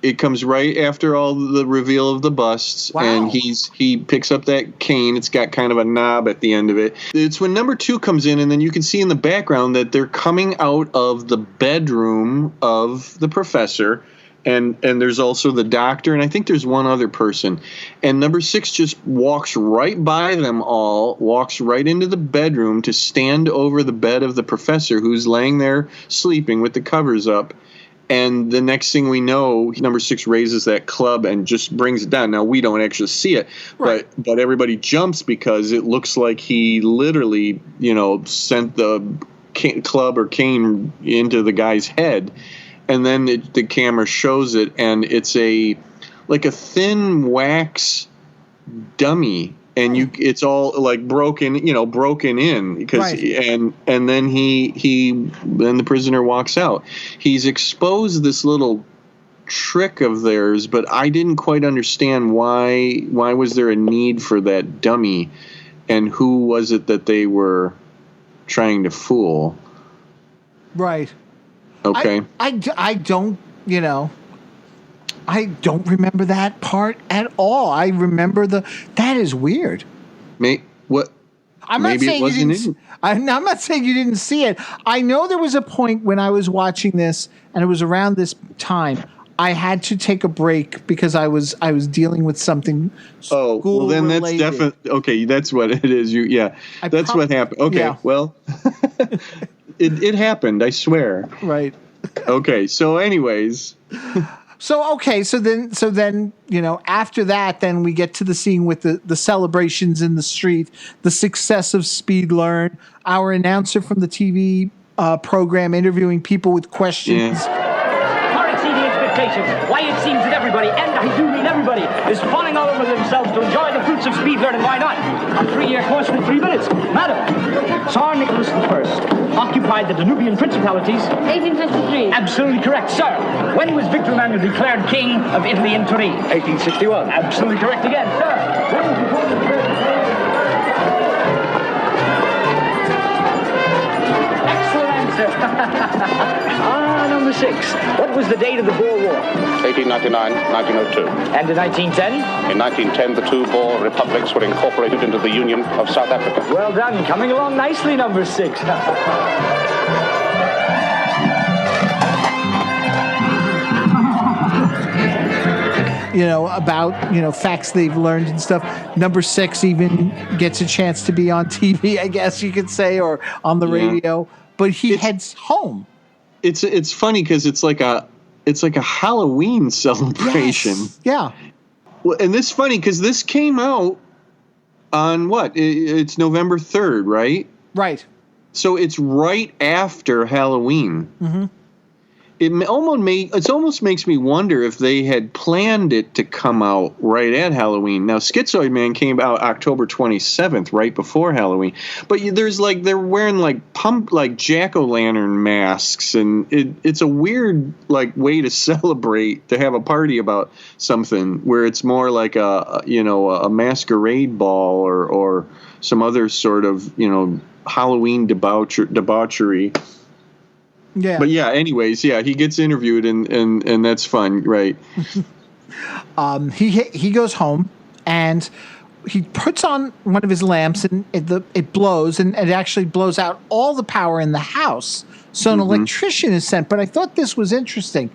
It comes right after all the reveal of the busts, and he picks up that cane. It's got kind of a knob at the end of it. It's when number 2 comes in, and then you can see in the background that they're coming out of the bedroom of the professor. And there's also the doctor, and I think there's one other person. And number 6 just walks right by them all, walks right into the bedroom to stand over the bed of the professor who's laying there sleeping with the covers up. And the next thing we know, number 6 raises that club and just brings it down. Now, we don't actually see it, right. but everybody jumps because it looks like he literally, sent the club or cane into the guy's head. And then the camera shows it, and it's a thin wax dummy, and it's all broken in because and then then the prisoner walks out. He's exposed this little trick of theirs, but I didn't quite understand why was there a need for that dummy, and who was it that they were trying to fool? Right. Okay. I don't, I don't remember that part at all. I remember that is weird. What? I'm not saying I'm not saying you didn't see it. I know there was a point when I was watching this, and it was around this time. I had to take a break because I was dealing with something. Oh, well, then related. That's definitely okay. That's what it is. That's what happened. Okay, yeah. Well, it happened. I swear. Right. Okay. So, anyways. So then after that, then we get to the scene with the celebrations in the street, the success of Speed Learn, our announcer from the TV program interviewing people with questions. Yeah. Why it seems that everybody, and I do mean everybody, is falling all over themselves to enjoy the fruits of Speed Learn, and why not? A 3-year course with 3 minutes. Madam, Tsar Nicholas I occupied the Danubian principalities. 1853. Absolutely correct, sir. When was Victor Emmanuel declared king of Italy and Turin? 1861. Absolutely correct again, sir. When was Napoleon declared Excellent answer. Number 6. What was the date of the Boer War? 1899, 1902. And in 1910? In 1910, the 2 Boer republics were incorporated into the Union of South Africa. Well done. Coming along nicely, number 6. About facts they've learned and stuff. Number 6 even gets a chance to be on TV, I guess you could say, or on the radio. But he heads home. It's funny because it's like a Halloween celebration. Yes. Yeah. Well, and this is funny because this came out on what? It's November 3rd, right? Right. So it's right after Halloween. Mm-hmm. It almost makes me wonder if they had planned it to come out right at Halloween. Now, Schizoid Man came out October 27th, right before Halloween. But there's they're wearing jack-o'-lantern masks, and it's a weird way to celebrate, to have a party about something where it's more like a masquerade ball or some other sort of Halloween debauchery. Yeah. But yeah, anyways, yeah, he gets interviewed and that's fun, right? He goes home and he puts on one of his lamps and it blows, and it actually blows out all the power in the house. So an electrician is sent. But I thought this was interesting.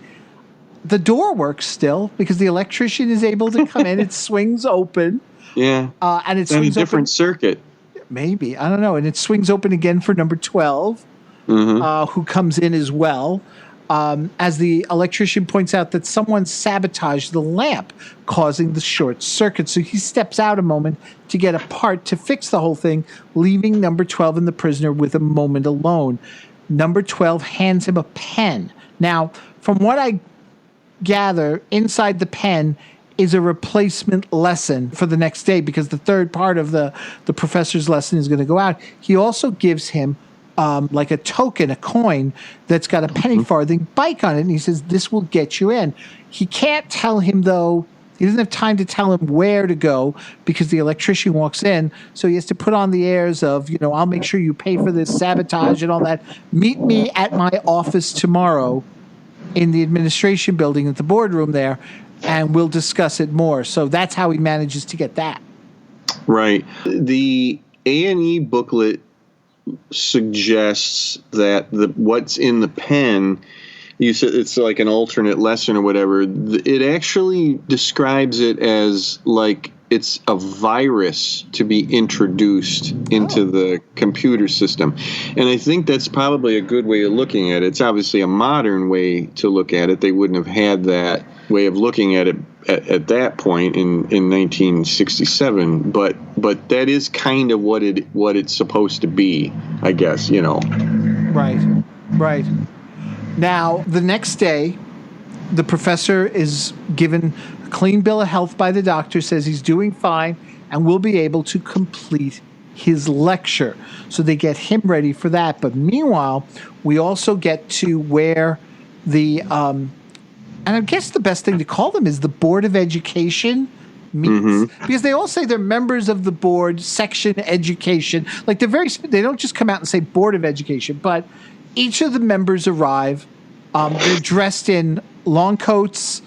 The door works still because the electrician is able to come in. It swings open. Yeah. And it swings a different circuit. Maybe. I don't know. And it swings open again for number 12, who comes in as well. As the electrician points out that someone sabotaged the lamp, causing the short circuit. So he steps out a moment to get a part to fix the whole thing, leaving number 12 and the prisoner with a moment alone. Number 12 hands him a pen. Now, from what I gather, inside the pen is a replacement lesson for the next day, because the third part of the professor's lesson is going to go out. He also gives him like a token, a coin that's got a penny farthing bike on it. And he says, this will get you in. He can't tell him, though. He doesn't have time to tell him where to go because the electrician walks in. So he has to put on the airs of, I'll make sure you pay for this sabotage and all that. Meet me at my office tomorrow in the administration building at the boardroom there, and we'll discuss it more. So that's how he manages to get that. Right. The A&E booklet suggests that what's in the pen, you said it's like an alternate lesson or whatever. It actually describes it as like it's a virus to be introduced into the computer system. And I think that's probably a good way of looking at it. It's obviously a modern way to look at it. They wouldn't have had that way of looking at it at that point in 1967, but that is kind of what it's supposed to be, I guess, Right. Now, the next day, the professor is given a clean bill of health by the doctor, says he's doing fine and will be able to complete his lecture. So they get him ready for that. But meanwhile, we also get to where the and I guess the best thing to call them is the Board of Education meets, because they all say they're members of the board, section education. Like they don't just come out and say Board of Education, but each of the members arrive. They're dressed in long coats,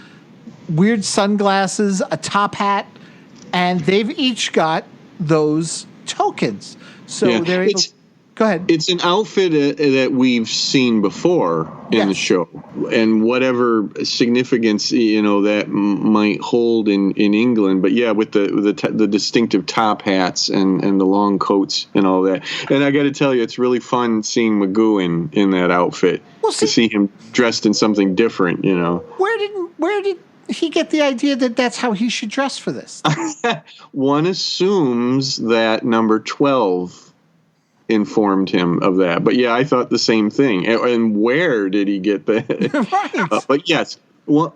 weird sunglasses, a top hat, and they've each got those tokens. So they're able. Go ahead. It's an outfit that we've seen before in the show, and whatever significance that might hold in England. But yeah, with the distinctive top hats and the long coats and all that. And I got to tell you, it's really fun seeing Magoo in that outfit. To see him dressed in something different, Where did he get the idea that that's how he should dress for this? One assumes that number 12 informed him of that. But yeah, I thought the same thing. And where did he get that? Right. But yes, well,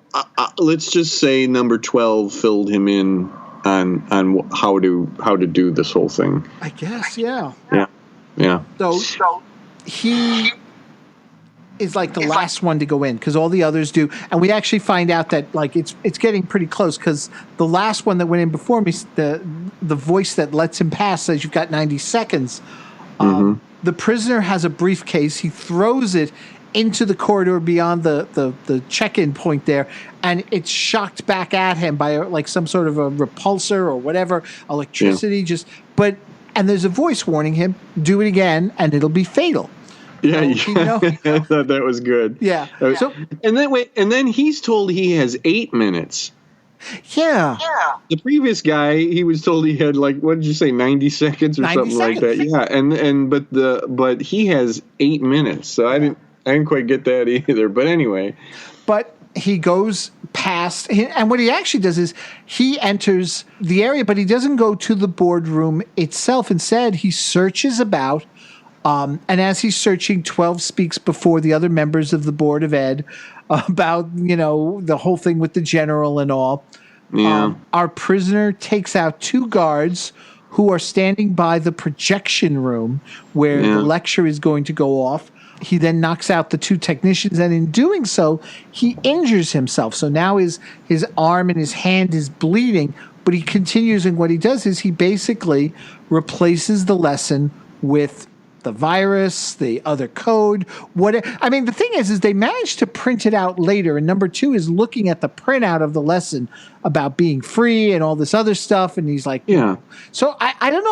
let's just say number 12 filled him in on how to do this whole thing. I guess, yeah. Yeah. So he is like the last one to go in because all the others do. And we actually find out that like it's getting pretty close because the last one that went in before me, the voice that lets him pass says you've got 90 seconds. The prisoner has a briefcase. He throws it into the corridor beyond the check-in point there, and it's shocked back at him by like some sort of a repulsor or whatever, electricity. And there's a voice warning him, do it again, and it'll be fatal. Yeah, I thought that was good. Yeah. So and then he's told he has 8 minutes. Yeah. The previous guy, he was told he had like, what did you say, 90 seconds or 90 something seconds. Like that. Yeah, but he has 8 minutes, so I didn't quite get that either. But anyway. But he goes past, and what he actually does is he enters the area, but he doesn't go to the boardroom itself. Instead, he searches about. And as he's searching, 12 speaks before the other members of the Board of Ed about, the whole thing with the general and all. Yeah. Our prisoner takes out 2 guards who are standing by the projection room where the lecture is going to go off. He then knocks out the 2 technicians, and in doing so, he injures himself. So now his arm and his hand is bleeding, but he continues, and what he does is he basically replaces the lesson with the virus, the other code. The thing is they managed to print it out later. And number 2 is looking at the printout of the lesson about being free and all this other stuff. And he's like, yeah. So I don't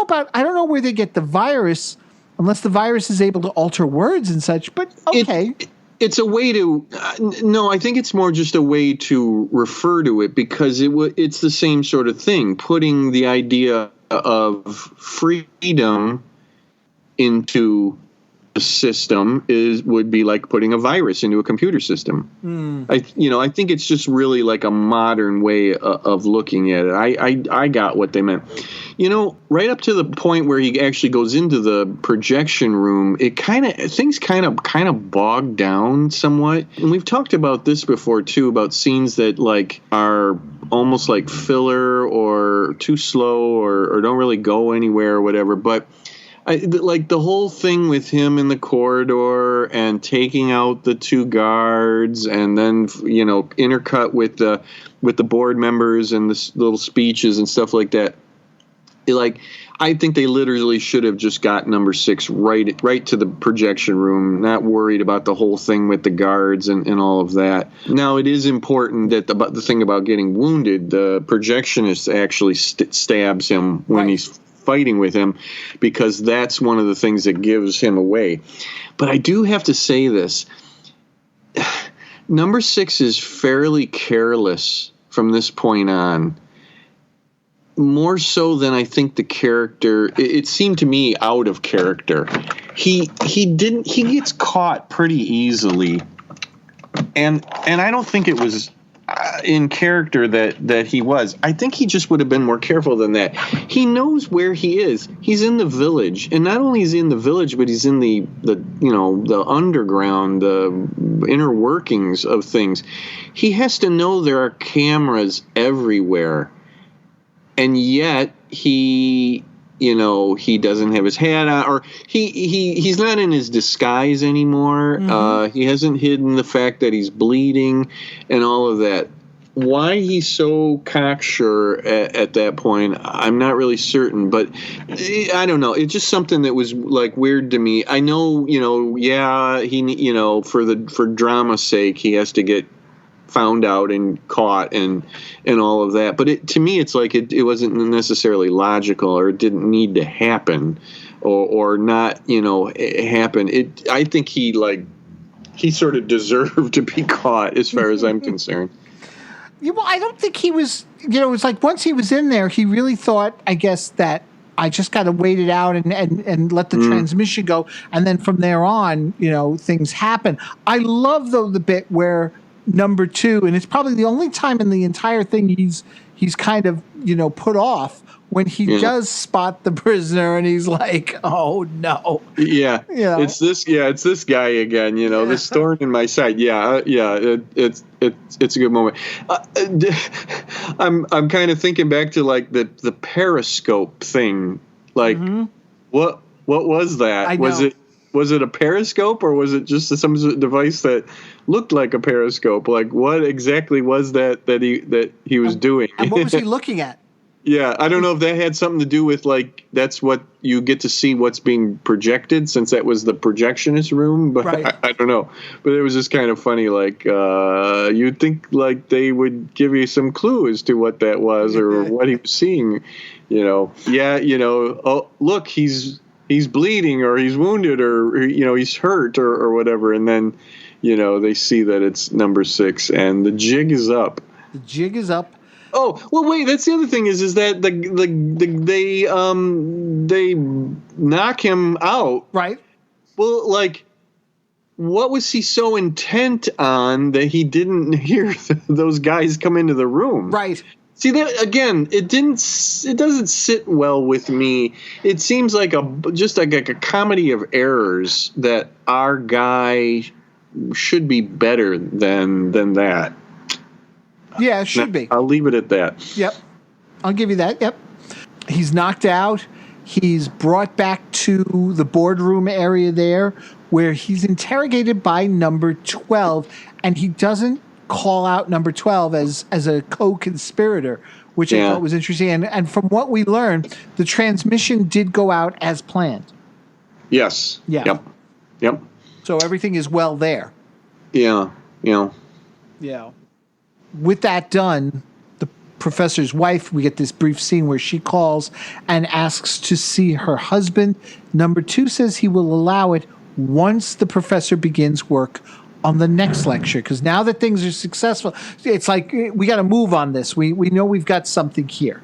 know where they get the virus, unless the virus is able to alter words and such. But okay. It's a way to no, I think it's more just a way to refer to it, because it's the same sort of thing. Putting the idea of freedom into a system would be like putting a virus into a computer system. I think it's just really like a modern way of looking at it. I got what they meant. Right up to the point where he actually goes into the projection room, things kind of bogged down somewhat. And we've talked about this before too, about scenes that like are almost like filler or too slow or don't really go anywhere or whatever. But like the whole thing with him in the corridor and taking out the 2 guards, and then intercut with the board members and the little speeches and stuff like that. I think they literally should have just got number 6 right to the projection room, not worried about the whole thing with the guards and all of that. Now, it is important that the thing about getting wounded, the projectionist actually stabs him when he's fighting with him, because that's one of the things that gives him away. But I do have to say this. Number 6 is fairly careless from this point on. More so than I think the character, it seemed to me out of character. He gets caught pretty easily. And I don't think it was in character that he was. I think he just would have been more careful than that. He knows where he is. He's in the village, and not only is he in the village, but he's in the underground, the inner workings of things. He has to know there are cameras everywhere, and yet he doesn't have his hat on, or he's not in his disguise anymore. Mm-hmm. He hasn't hidden the fact that he's bleeding and all of that. Why he's so cocksure at that point, I'm not really certain, but I don't know. It's just something that was like weird to me. I know, for drama's sake, he has to get found out and caught and all of that. But to me, it's like it wasn't necessarily logical, or it didn't need to happen or not, happen. I think he sort of deserved to be caught as far as I'm concerned. Yeah, well, I don't think he was, it's like once he was in there, he really thought, I guess, that I just got to wait it out and let the transmission go. And then from there on, things happen. I love, though, the bit where number 2, and it's probably the only time in the entire thing he's kind of, put off, when he does spot the prisoner and he's like, oh no. Yeah. It's this guy again, this thorn in my side. It's a good moment. I'm kind of thinking back to like the periscope thing. Like what was that? I know. Was it a periscope, or was it just some device that looked like a periscope? Like what exactly was that he was doing? And what was he looking at? Yeah, I don't know if that had something to do with, like, that's what you get to see what's being projected, since that was the projectionist room, but right. I don't know. But it was just kind of funny, like, you'd think, like, they would give you some clue as to what that was or what he was seeing, oh, look, he's bleeding, or he's wounded, or, he's hurt, or whatever, and then, they see that it's number 6, and the jig is up. The jig is up. Oh, well, wait, that's the other thing is that they knock him out. Right. Well, like, what was he so intent on that he didn't hear those guys come into the room? Right. See, that again, it doesn't sit well with me. It seems like just like a comedy of errors that our guy should be better than that. Yeah, it should be. I'll leave it at that. Yep. I'll give you that. Yep. He's knocked out. He's brought back to the boardroom area there, where he's interrogated by number 12, and he doesn't call out number 12 as a co-conspirator, which I thought was interesting. And from what we learned, the transmission did go out as planned. Yes. Yeah. Yep. So everything is well there. Yeah. Yeah. With that done, the professor's wife, we get this brief scene where she calls and asks to see her husband. Number 2 says he will allow it once the professor begins work on the next lecture, because now that things are successful, it's like we got to move on this. We know we've got something here.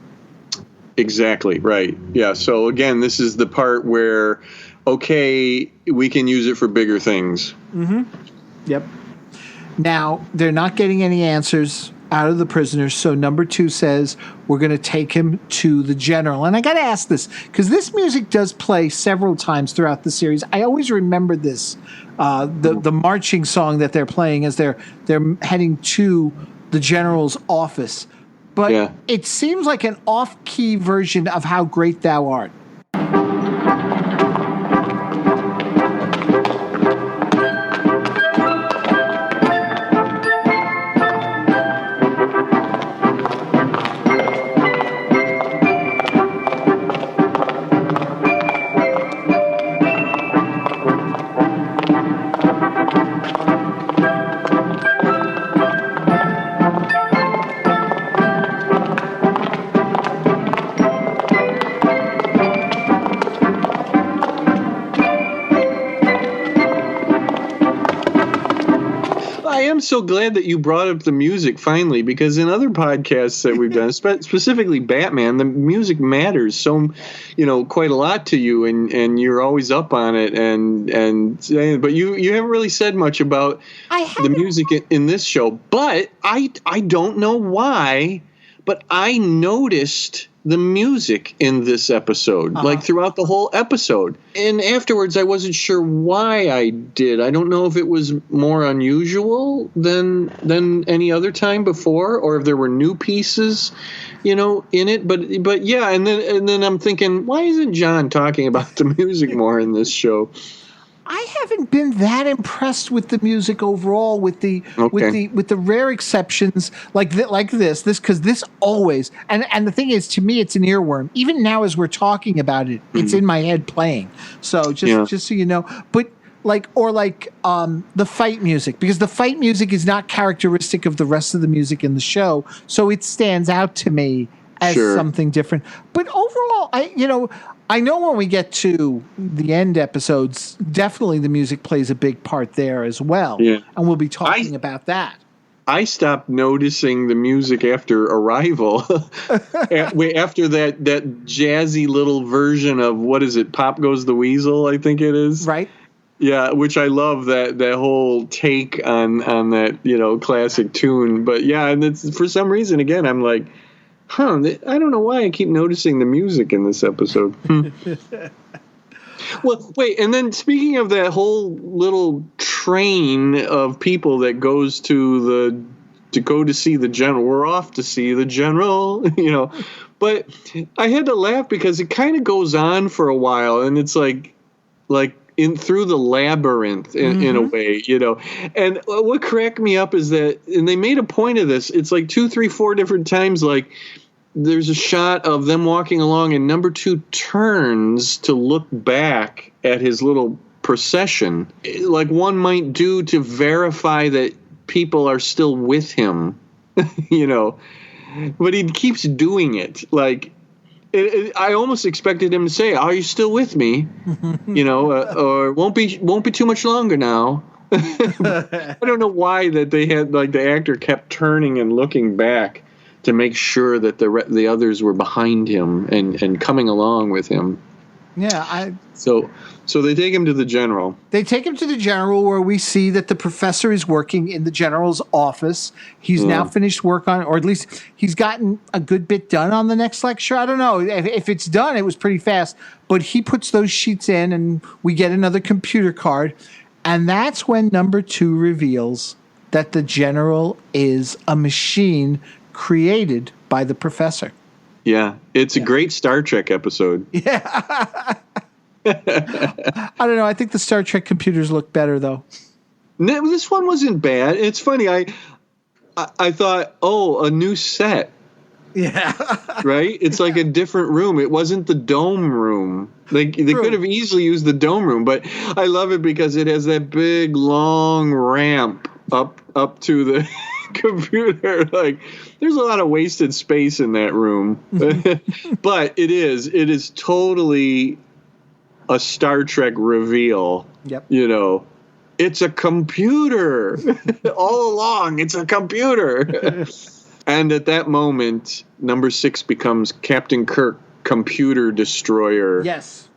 Exactly, right. Yeah, so again, this is the part where, okay, we can use it for bigger things. Mm-hmm. Yep. Now, they're not getting any answers out of the prisoners, so number 2 says we're going to take him to the general. And I got to ask this, because this music does play several times throughout the series. I always remember this, the marching song that they're playing as they're heading to the general's office. But it seems like an off-key version of How Great Thou Art. I'm so glad that you brought up the music finally, because in other podcasts that we've done, specifically Batman, the music matters so, quite a lot to you, and you're always up on it, but you haven't really said much about the music in this show. But I don't know why, but I noticed the music in this episode, like throughout the whole episode. And afterwards, I wasn't sure why I did. I don't know if it was more unusual than any other time before, or if there were new pieces, in it. But yeah, and then I'm thinking, why isn't John talking about the music more in this show? I haven't been that impressed with the music overall, with the rare exceptions like this because this always and the thing is, to me, it's an earworm. Even now, as we're talking about it, it's in my head playing. So just so you know, but the fight music, because the fight music is not characteristic of the rest of the music in the show, so it stands out to me as something different. But overall, I know when we get to the end episodes, definitely the music plays a big part there as well. Yeah. And we'll be talking about that. I stopped noticing the music after Arrival. After that jazzy little version of, what is it, Pop Goes the Weasel, I think it is. Right. Yeah, which I love that whole take on that, classic tune. But yeah, and it's, for some reason, again, I'm like, I don't know why I keep noticing the music in this episode. Well, wait, and then speaking of that whole little train of people that goes to go to see the general, we're off to see the general, But I had to laugh because it kind of goes on for a while, and it's like in through the labyrinth in a way, And what cracked me up is that, and they made a point of this, it's like 2, 3, 4 different times, like there's a shot of them walking along and number 2 turns to look back at his little procession, like one might do to verify that people are still with him, but he keeps doing it. Like, I almost expected him to say, "Are you still with me?" Or won't be too much longer now. I don't know why that they had, like, the actor kept turning and looking back to make sure that the others were behind him and coming along with him. Yeah, So they take him to the general. They take him to the general, where we see that the professor is working in the general's office. He's now finished work on, or at least he's gotten a good bit done on the next lecture. I don't know if it's done. It was pretty fast, but he puts those sheets in, and we get another computer card, and that's when number 2 reveals that the general is a machine created by the professor. Yeah, it's a great Star Trek episode. Yeah. I don't know. I think the Star Trek computers look better, though. No, this one wasn't bad. It's funny. I thought, a new set. Yeah. Right? It's like a different room. It wasn't the dome room. They could have easily used the dome room, but I love it because it has that big long ramp up to the computer. Like, there's a lot of wasted space in that room. But it is totally a Star Trek reveal. Yep. You know, it's a computer. All along, it's a computer. And at that moment, number 6 becomes Captain Kirk, Computer Destroyer. Yes.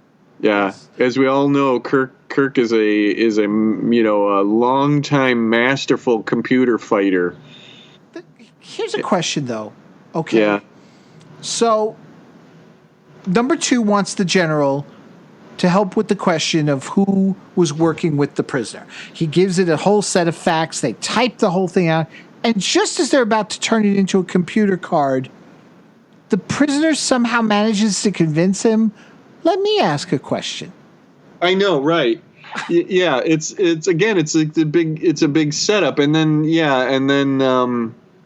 Yeah. Yes. As we all know, Kirk is a longtime masterful computer fighter. Here's a question, though. Okay. Yeah. So, number 2 wants the general to help with the question of who was working with the prisoner. He gives it a whole set of facts. They type the whole thing out. And just as they're about to turn it into a computer card, the prisoner somehow manages to convince him. Let me ask a question. I know, right? Yeah, it's a big setup, and then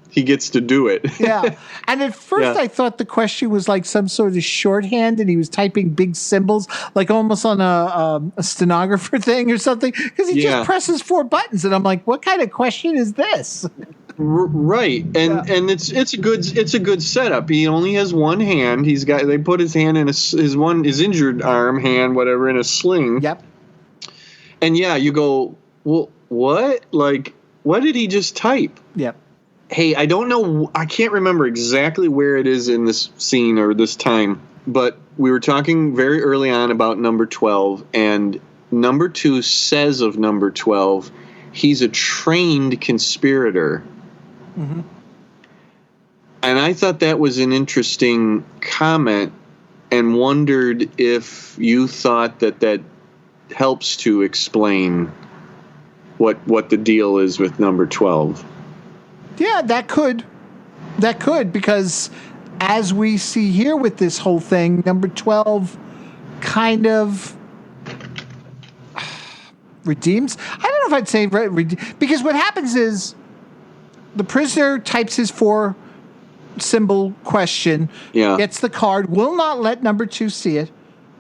he gets to do it. Yeah, and at first I thought the question was like some sort of shorthand, and he was typing big symbols, like almost on a stenographer thing or something, because he just presses 4 buttons, and I'm like, what kind of question is this? Right, and it's a good setup. He only has one hand. They put his hand in his injured arm, hand, whatever, in a sling. Yep. And you go, well, what? Like, what did he just type? Yep. Hey, I don't know. I can't remember exactly where it is in this scene or this time, but we were talking very early on about number 12, and number 2 says of number 12, he's a trained conspirator. Mm-hmm. And I thought that was an interesting comment and wondered if you thought that helps to explain what the deal is with number 12. Yeah, that could, because as we see here with this whole thing, number 12 kind of redeems. I don't know if I'd say because what happens is the prisoner types his 4-symbol question, gets the card, will not let number 2 see it,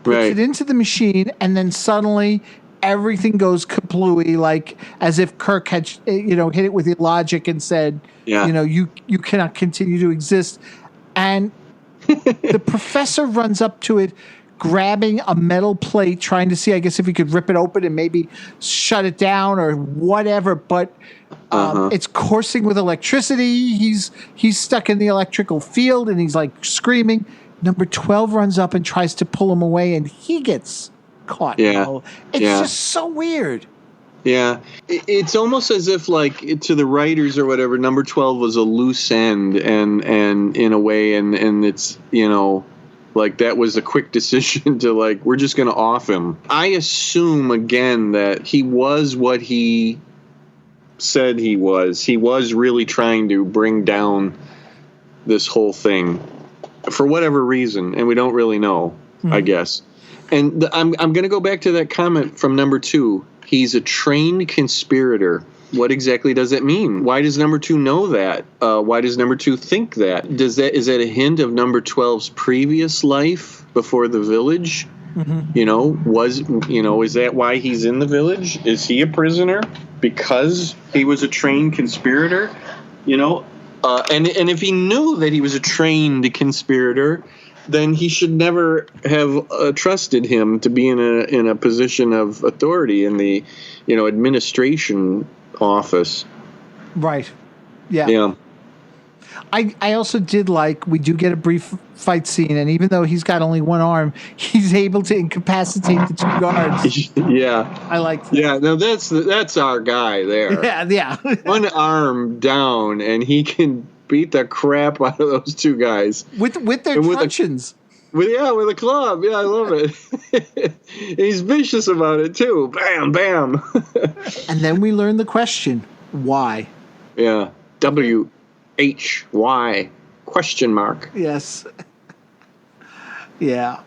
puts it into the machine, and then suddenly everything goes kaplooey, like as if Kirk had hit it with logic and said, you cannot continue to exist. And the professor runs up to it, grabbing a metal plate, trying to see, I guess, if he could rip it open and maybe shut it down or whatever. But it's coursing with electricity. He's stuck in the electrical field, and he's like screaming. Number 12 runs up and tries to pull him away, and he gets caught. Yeah. It's just so weird. Yeah. It's almost as if, like, to the writers or whatever, number 12 was a loose end, and in a way, and it's, like, that was a quick decision to, like, we're just going to off him. I assume, again, that he was what he said he was. He was really trying to bring down this whole thing for whatever reason, and we don't really know, I guess. And I'm going to go back to that comment from number 2. He's a trained conspirator. What exactly does that mean? Why does number 2 know that? Why does number 2 think that? Is that a hint of number 12's previous life before the village? Mm-hmm. Is that why he's in the village? Is he a prisoner because he was a trained conspirator? And if he knew that he was a trained conspirator, then he should never have trusted him to be in a position of authority in the, administration office. Right. Yeah. Yeah. I also did we do get a brief fight scene, and even though he's got only one arm, he's able to incapacitate the 2 guards. Yeah. I like that. Yeah, no, that's our guy there. Yeah. One arm down, and he can beat the crap out of those 2 guys. With their truncheons. With a club. Yeah, I love it. He's vicious about it, too. Bam, bam. And then we learn the question, why? Yeah. WHY ? Yes. Yeah.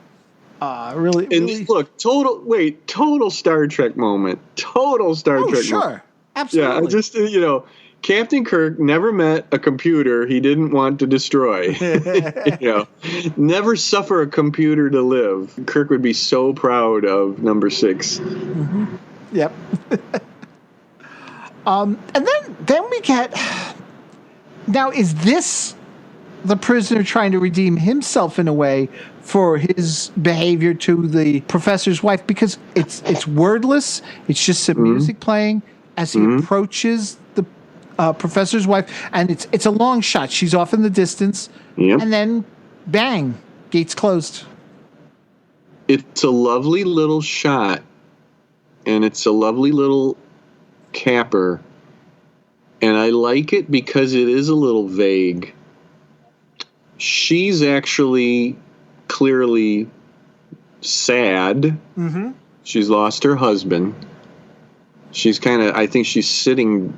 Really. And look, total Star Trek moment. Total Star Trek sure. moment. Absolutely. Yeah, Captain Kirk never met a computer he didn't want to destroy. Never suffer a computer to live. Kirk would be so proud of number 6. Mm-hmm. Yep. And then we get... Now, is this the prisoner trying to redeem himself in a way for his behavior to the professor's wife? Because it's wordless. It's just some music playing as he approaches the professor's wife, and it's a long shot. She's off in the distance, and then bang, gates closed. It's a lovely little shot, and it's a lovely little capper, and I like it because it is a little vague. She's actually clearly sad. Mm-hmm. She's lost her husband. She's I think she's sitting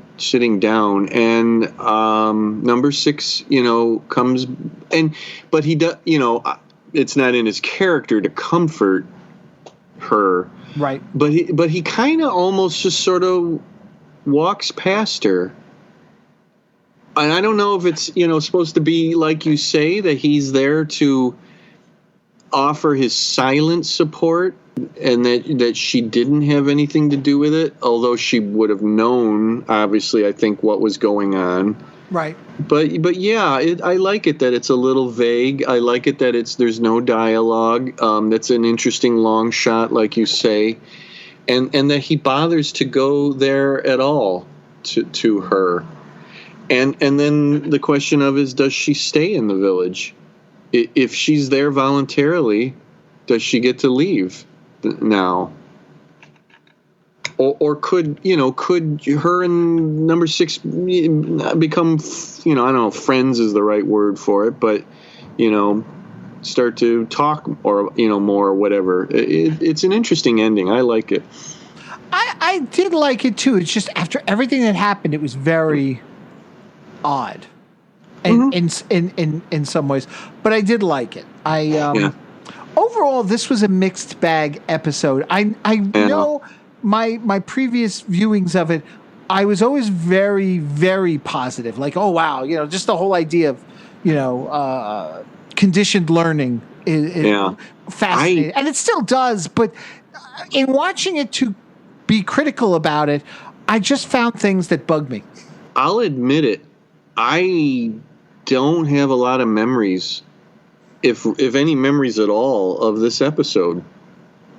down, and number 6, comes, but he does, it's not in his character to comfort her, right? But he kind of almost just sort of walks past her, and I don't know if it's supposed to be like you say that he's there to offer his silent support, and that she didn't have anything to do with it, although she would have known, obviously, I think, what was going on. Right. But yeah, I like it that it's a little vague. I like it that there's no dialogue. That's an interesting long shot, like you say, and that he bothers to go there at all to her. And then the question is, does she stay in the village? If she's there voluntarily, does she get to leave now? Or could her and number 6 become, I don't know if friends is the right word for it, but, start to talk or, more or whatever. It's an interesting ending. I like it. I did like it too. It's just after everything that happened, it was very odd. And in some ways, but I did like it. Overall, this was a mixed bag episode. I know my previous viewings of it, I was always very, very positive. Like, oh wow, just the whole idea of conditioned learning is fascinating, and it still does. But in watching it to be critical about it, I just found things that bugged me. I'll admit it. I don't have a lot of memories, if any memories at all, of this episode.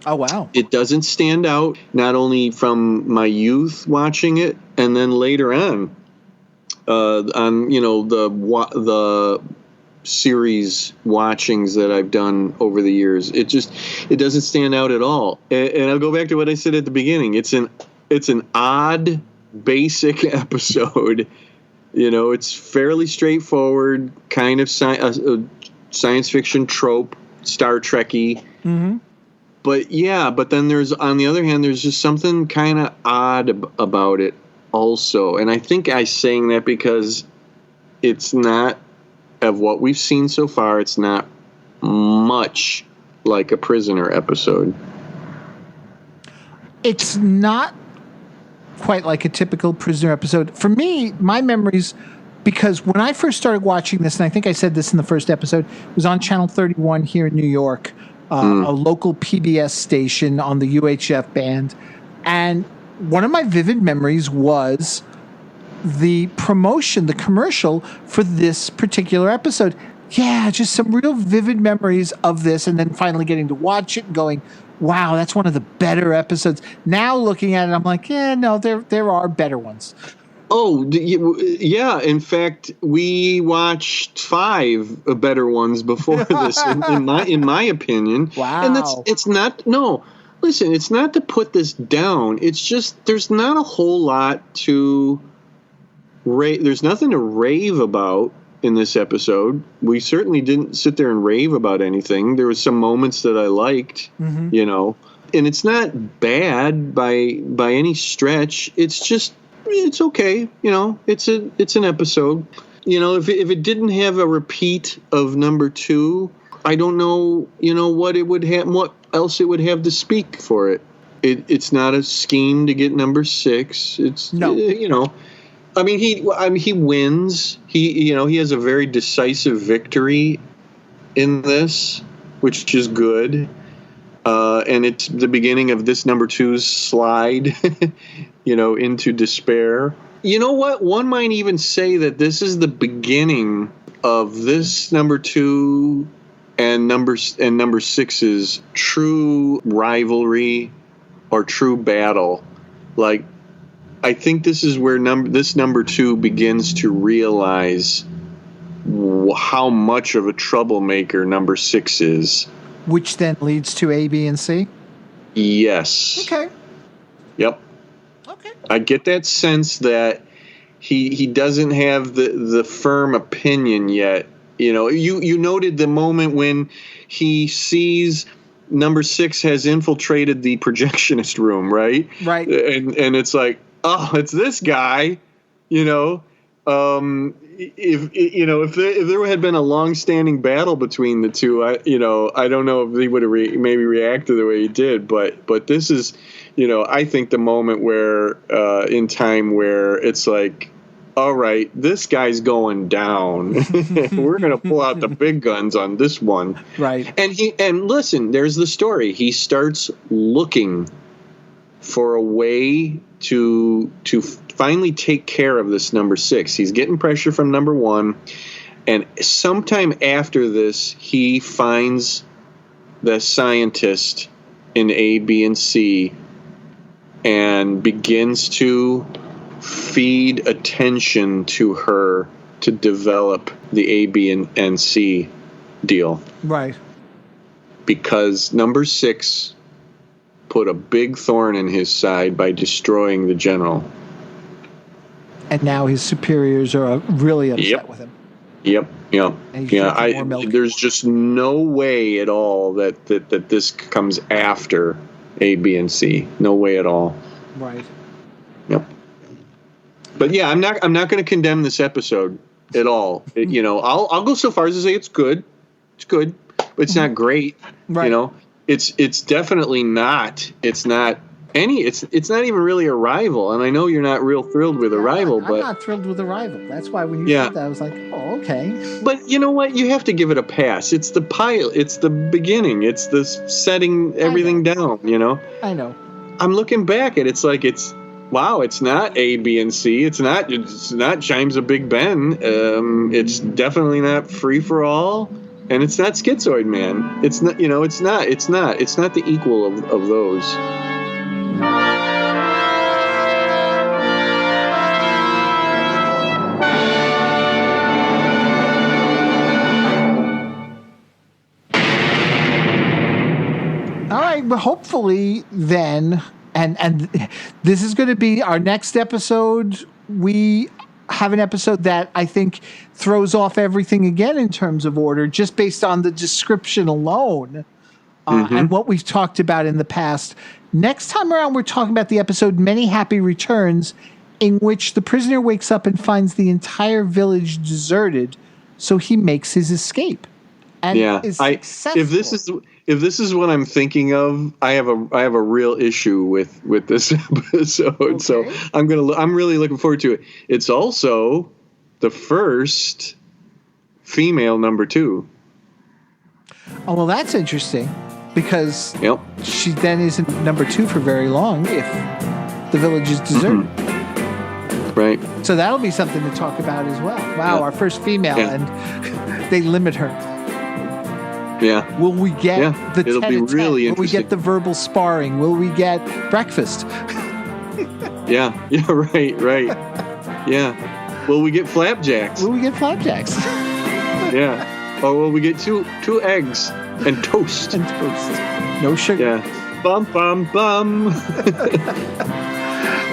Oh wow. It doesn't stand out, not only from my youth watching it, and then later on the series watchings that I've done over the years. It doesn't stand out at all. And I'll go back to what I said at the beginning. It's an odd, basic episode. It's fairly straightforward, kind of science fiction trope, Star Trek-y. Mm-hmm. But then on the other hand, there's just something kind of odd about it also. And I think I'm saying that because it's not, of what we've seen so far, it's not much like a Prisoner episode. It's not quite like a typical Prisoner episode. For me, my memories, because when I first started watching this, and I think I said this in the first episode, it was on Channel 31 here in New York, a local PBS station on the UHF band. And one of my vivid memories was the promotion, the commercial for this particular episode. Yeah, just some real vivid memories of this, and then finally getting to watch it and going, wow, that's one of the better episodes. Now looking at it, I'm like, yeah, no, there are better ones. Oh, yeah. In fact, we watched 5 better ones before this, in my opinion. Wow. And it's not to put this down. It's just there's not a whole lot to there's nothing to rave about in this episode. We certainly didn't sit there and rave about anything. There was some moments that I liked, and it's not bad by any stretch. It's just, it's okay. It's an episode. If it didn't have a repeat of number 2, I don't know, what it would have, what else it would have to speak for it. It's not a scheme to get number 6. It's, I mean, he wins. He has a very decisive victory in this, which is good. And it's the beginning of this number 2's slide, into despair. You know what? One might even say that this is the beginning of this number 2 and number 6's true rivalry or true battle. Like, I think this is where this number 2 begins to realize how much of a troublemaker number 6 is. Which then leads to A, B, and C? Yes. Okay. Yep. Okay. I get that sense that he doesn't have the firm opinion yet. You noted the moment when he sees number 6 has infiltrated the projectionist room, right? Right. And it's like, oh, it's this guy, If there had been a long-standing battle between the two, I don't know if he would have maybe reacted the way he did, but this is, I think the moment where in time where it's like, all right, this guy's going down. We're going to pull out the big guns on this one. Right. And listen, there's the story. He starts looking for a way to finally take care of this number 6. He's getting pressure from number 1, and sometime after this, he finds the scientist in A, B, and C, and begins to feed attention to her to develop the A, B, and C deal. Right. Because number 6 put a big thorn in his side by destroying the general. And now his superiors are really upset with him. Yep. There's just no way at all that this comes after A, B, and C. No way at all. Right. Yep. But yeah, I'm not going to condemn this episode at all. I'll go so far as to say it's good. It's good, but it's not great. Right. It's definitely not. It's not even really a rival. And I know you're not real thrilled with Arrival, but I'm not thrilled with Arrival. That's why when you said that, I was like, oh, okay. But you know what? You have to give it a pass. It's the pilot. It's the beginning. It's the setting everything down. I know. I'm looking back at it's like wow. It's not A, B, and C. It's not Chimes of Big Ben. It's definitely not Free for All. And it's not Schizoid Man. It's not. It's not the equal of those. All right. Well, hopefully then, and this is going to be our next episode. We have an episode that I think throws off everything again in terms of order, just based on the description alone and what we've talked about in the past. Next time around, we're talking about the episode Many Happy Returns, in which the prisoner wakes up and finds the entire village deserted, so he makes his escape. And is successful. If this is what I'm thinking of, I have a real issue with this episode. Okay. So I'm really looking forward to it. It's also the first female number 2. Oh, well, that's interesting, because she then isn't number 2 for very long if the village is deserted. Right. So that'll be something to talk about as well. Wow, our first female, and they limit her. Yeah. Will we get the it'll be really interesting. Will we get the verbal sparring? Will we get breakfast? Yeah, right. Yeah. Will we get flapjacks? Yeah. Or will we get two eggs and toast? No sugar. Yeah. Bum, bum, bum.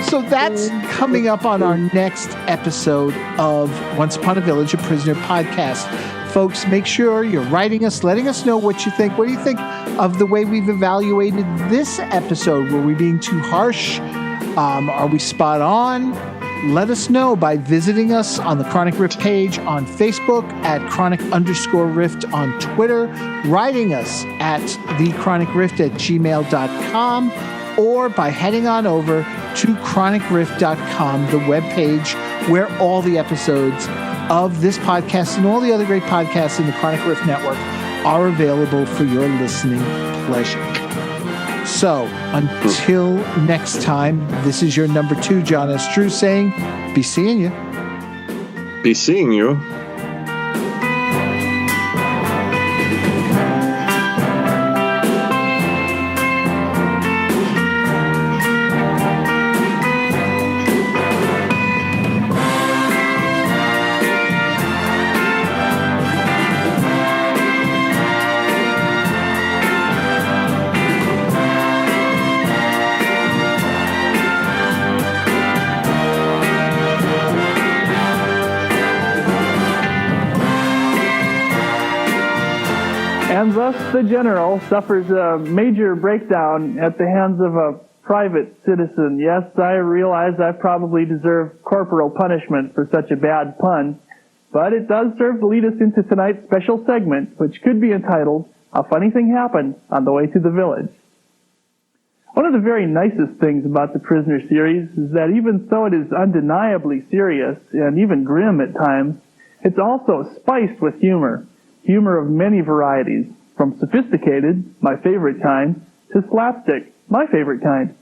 So that's coming up on our next episode of Once Upon a Village, a Prisoner podcast. Folks, make sure you're writing us, letting us know what you think. What do you think of the way we've evaluated this episode? Were we being too harsh? Are we spot on? Let us know by visiting us on the Chronic Rift page on Facebook, at Chronic_Rift on Twitter, writing us at thechronicrift@gmail.com, or by heading on over to chronicrift.com, the webpage where all the episodes of this podcast and all the other great podcasts in the Chronicrift Network are available for your listening pleasure. So, until next time, this is your number 2, John S. Drew, saying, be seeing you. Be seeing you. And thus the general suffers a major breakdown at the hands of a private citizen. Yes, I realize I probably deserve corporal punishment for such a bad pun, but it does serve to lead us into tonight's special segment, which could be entitled, A Funny Thing Happened on the Way to the Village. One of the very nicest things about the Prisoner series is that even though it is undeniably serious and even grim at times, it's also spiced with humor. Humor of many varieties, from sophisticated, my favorite kind, to slapstick, my favorite kind.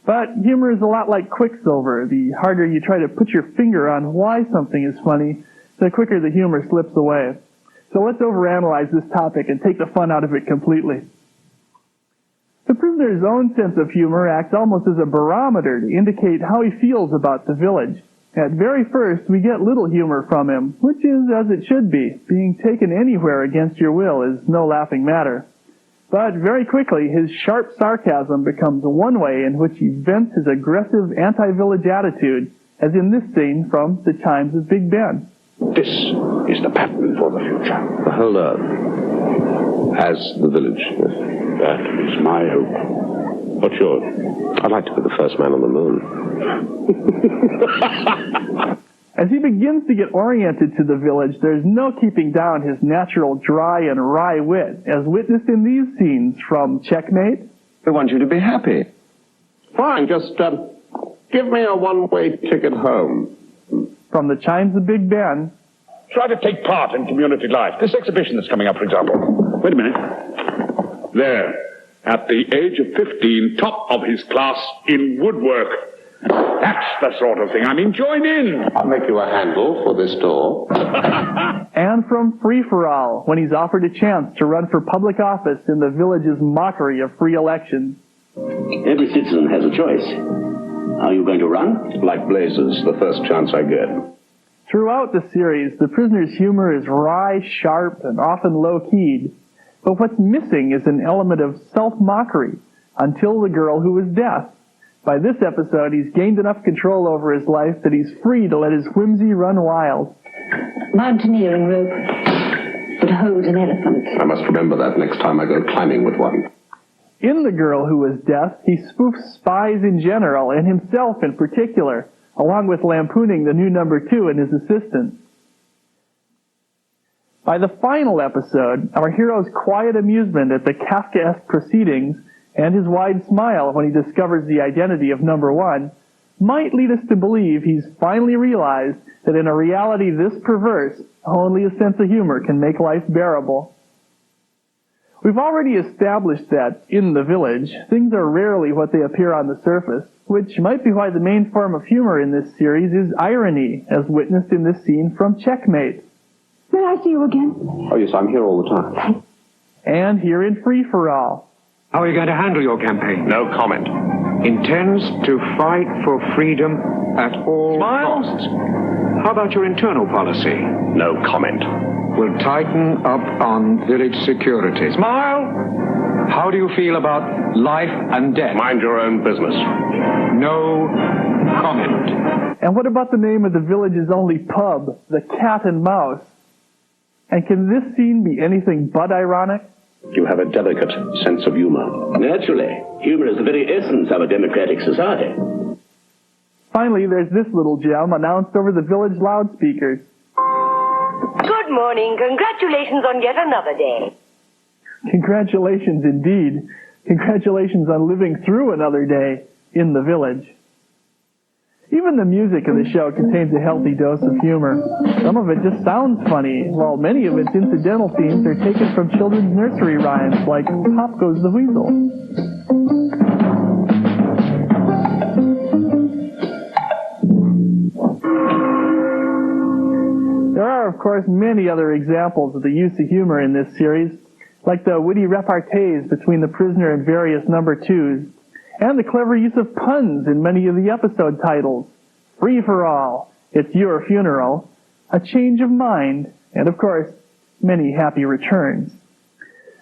But humor is a lot like Quicksilver. The harder you try to put your finger on why something is funny, the quicker the humor slips away. So let's overanalyze this topic and take the fun out of it completely. The prisoner's own sense of humor acts almost as a barometer to indicate how he feels about the village. At very first, we get little humor from him, which is as it should be. Being taken anywhere against your will is no laughing matter. But very quickly, his sharp sarcasm becomes one way in which he vents his aggressive anti-village attitude, as in this scene from The Chimes of Big Ben. This is the pattern for the future. Hold on. As the village. That is my hope. What's yours? I'd like to be the first man on the moon. As he begins to get oriented to the village, there's no keeping down his natural dry and wry wit, as witnessed in these scenes from Checkmate. We want you to be happy. Fine, just give me a one-way ticket home. From The Chimes of Big Ben. Try to take part in community life. This exhibition that's coming up, for example. Wait a minute. There, at the age of 15, top of his class in woodwork. That's the sort of thing. I mean, join in. I'll make you a handle for this door. And from Free for All, when he's offered a chance to run for public office in the village's mockery of free elections. Every citizen has a choice. Are you going to run? Like blazes, the first chance I get. Throughout the series, the prisoner's humor is wry, sharp, and often low-keyed. But what's missing is an element of self-mockery, until the girl who was deaf. By this episode, he's gained enough control over his life that he's free to let his whimsy run wild. Mountaineering rope would hold an elephant. I must remember that next time I go climbing with one. In The Girl Who Was Deaf, he spoofs spies in general and himself in particular, along with lampooning the new number 2 and his assistant. By the final episode, our hero's quiet amusement at the Kafkaesque proceedings and his wide smile when he discovers the identity of number 1 might lead us to believe he's finally realized that in a reality this perverse, only a sense of humor can make life bearable. We've already established that, in the village, things are rarely what they appear on the surface, which might be why the main form of humor in this series is irony, as witnessed in this scene from Checkmate. May I see you again? Oh, yes, I'm here all the time. And here in Free for All. How are you going to handle your campaign? No comment. Intends to fight for freedom at all costs. How about your internal policy? No comment. Will tighten up on village security. Smile! How do you feel about life and death? Mind your own business. No comment. And what about the name of the village's only pub, the Cat and Mouse? And can this scene be anything but ironic? You have a delicate sense of humor. Naturally. Humor is the very essence of a democratic society. Finally, there's this little gem announced over the village loudspeakers. Good morning. Congratulations on yet another day. Congratulations indeed. Congratulations on living through another day in the village. Even the music of the show contains a healthy dose of humor. Some of it just sounds funny, while many of its incidental themes are taken from children's nursery rhymes like Pop Goes the Weasel. There are, of course, many other examples of the use of humor in this series, like the witty repartees between the prisoner and various number twos, and the clever use of puns in many of the episode titles. Free for All, It's Your Funeral, A Change of Mind, and of course, many happy returns.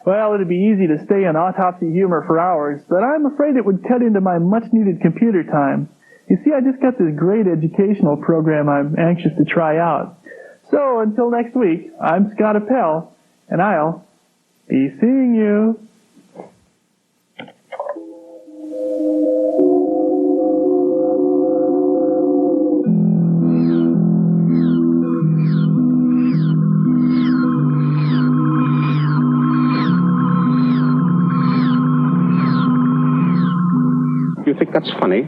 Well, it'd be easy to stay in autopsy humor for hours, but I'm afraid it would cut into my much-needed computer time. You see, I just got this great educational program I'm anxious to try out. So, until next week, I'm Scott Appel, and I'll be seeing you. You think that's funny?